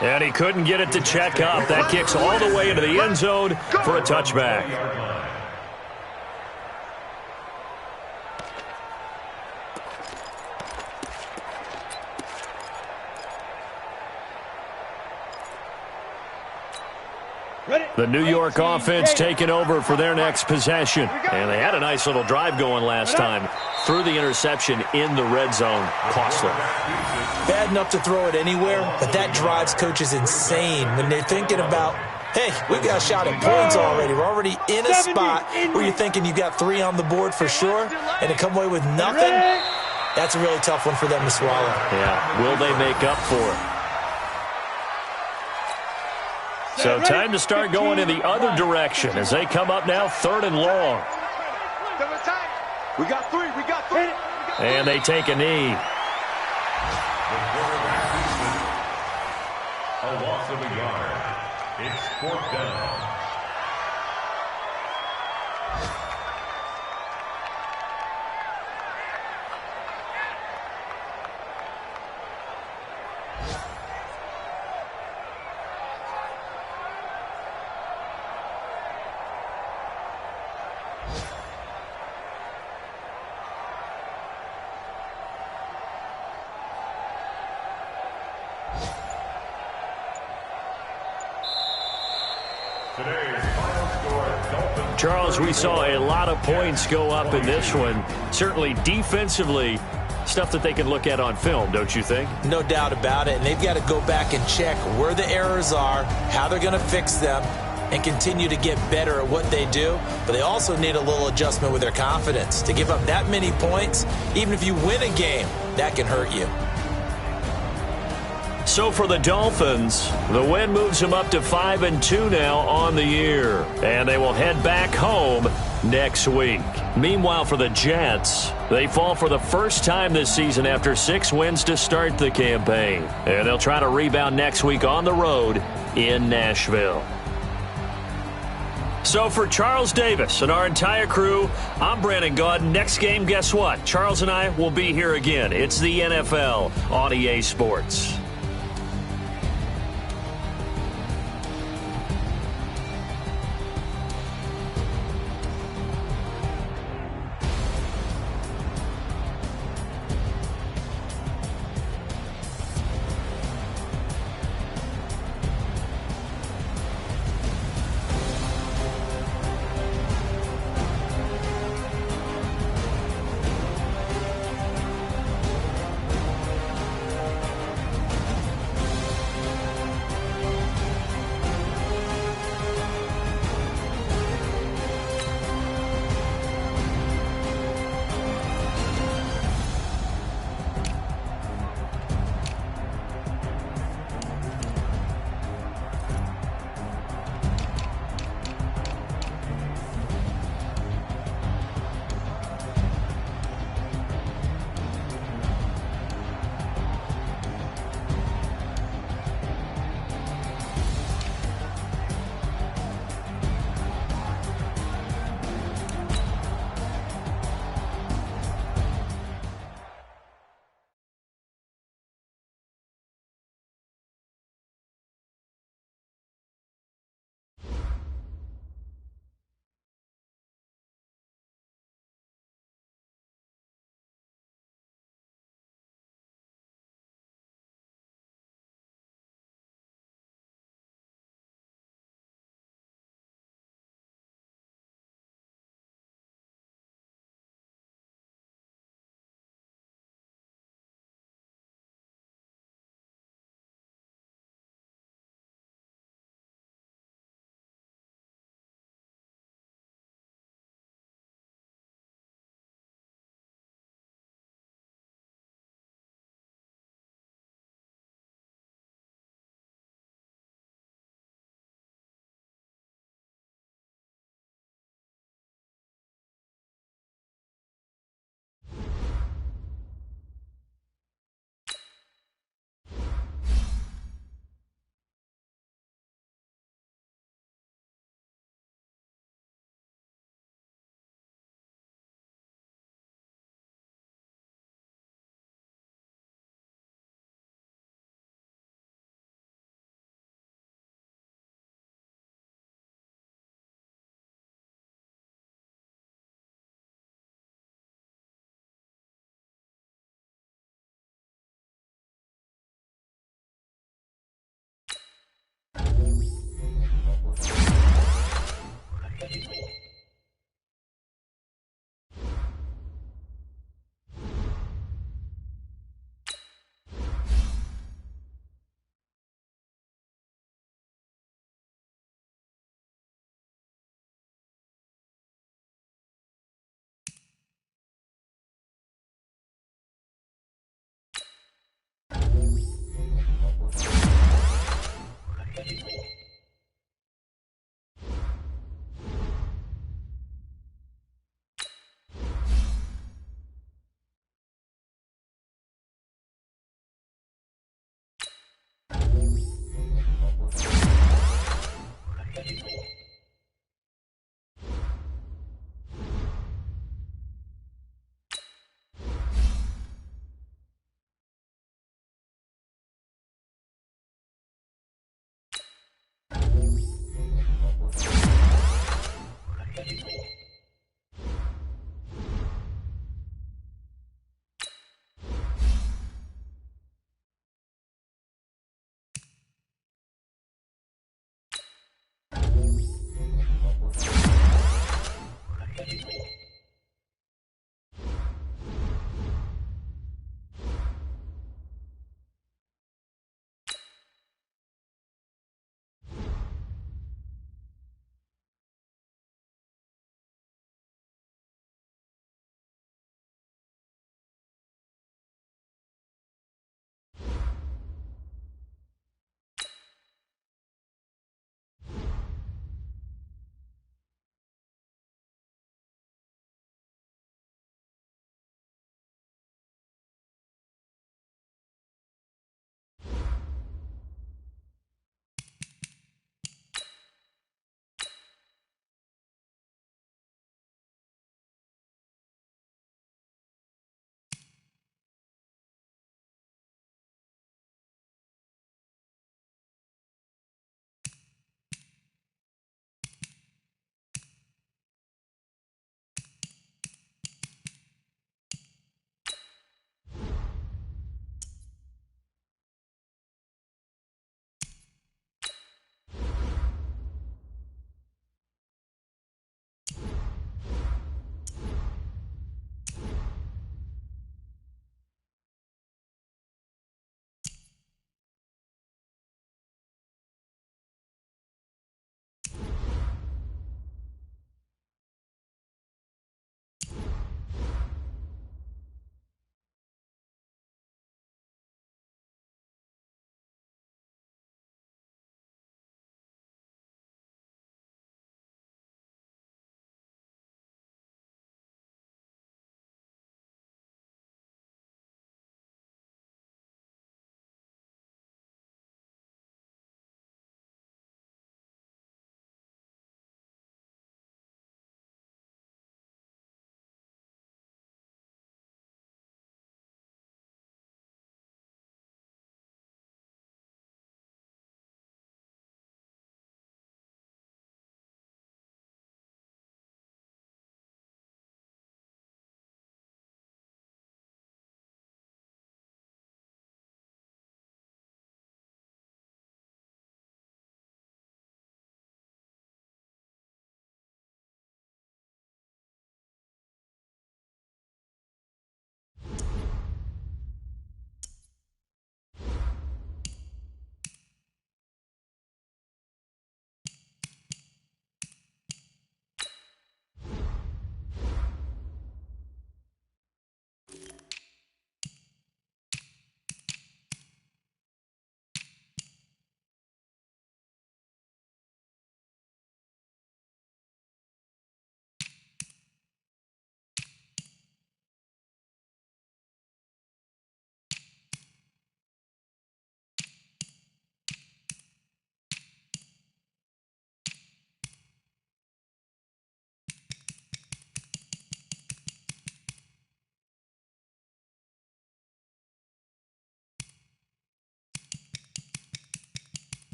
And he couldn't get it to check up. That kicks all the way into the end zone for a touchback. The New York offense taking over for their next possession. And they had a nice little drive going last time. Threw the interception in the red zone. Costly. Bad enough to throw it anywhere, but that drives coaches insane when they're thinking about, hey, we've got a shot at points already. We're already in a spot where you're thinking you got 3 on the board for sure, and to come away with nothing, that's a really tough one for them to swallow. Yeah, will they make up for it? So time to start going in the other direction as they come up now 3rd and long. We got 3. We got 3. And they take a knee. A loss of a yard. It's 4th down. Charles, we saw a lot of points go up in this one. Certainly defensively, stuff that they can look at on film, don't you think? No doubt about it. And they've got to go back and check where the errors are, how they're going to fix them, and continue to get better at what they do. But they also need a little adjustment with their confidence. To give up that many points, even if you win a game, that can hurt you. So for the Dolphins, the win moves them up to 5-2 now on the year. And they will head back home next week. Meanwhile, for the Jets, they fall for the first time this season after 6 wins to start the campaign. And they'll try to rebound next week on the road in Nashville. So for Charles Davis and our entire crew, I'm Brandon Gaudin. Next game, guess what? Charles and I will be here again. It's the NFL on EA Sports.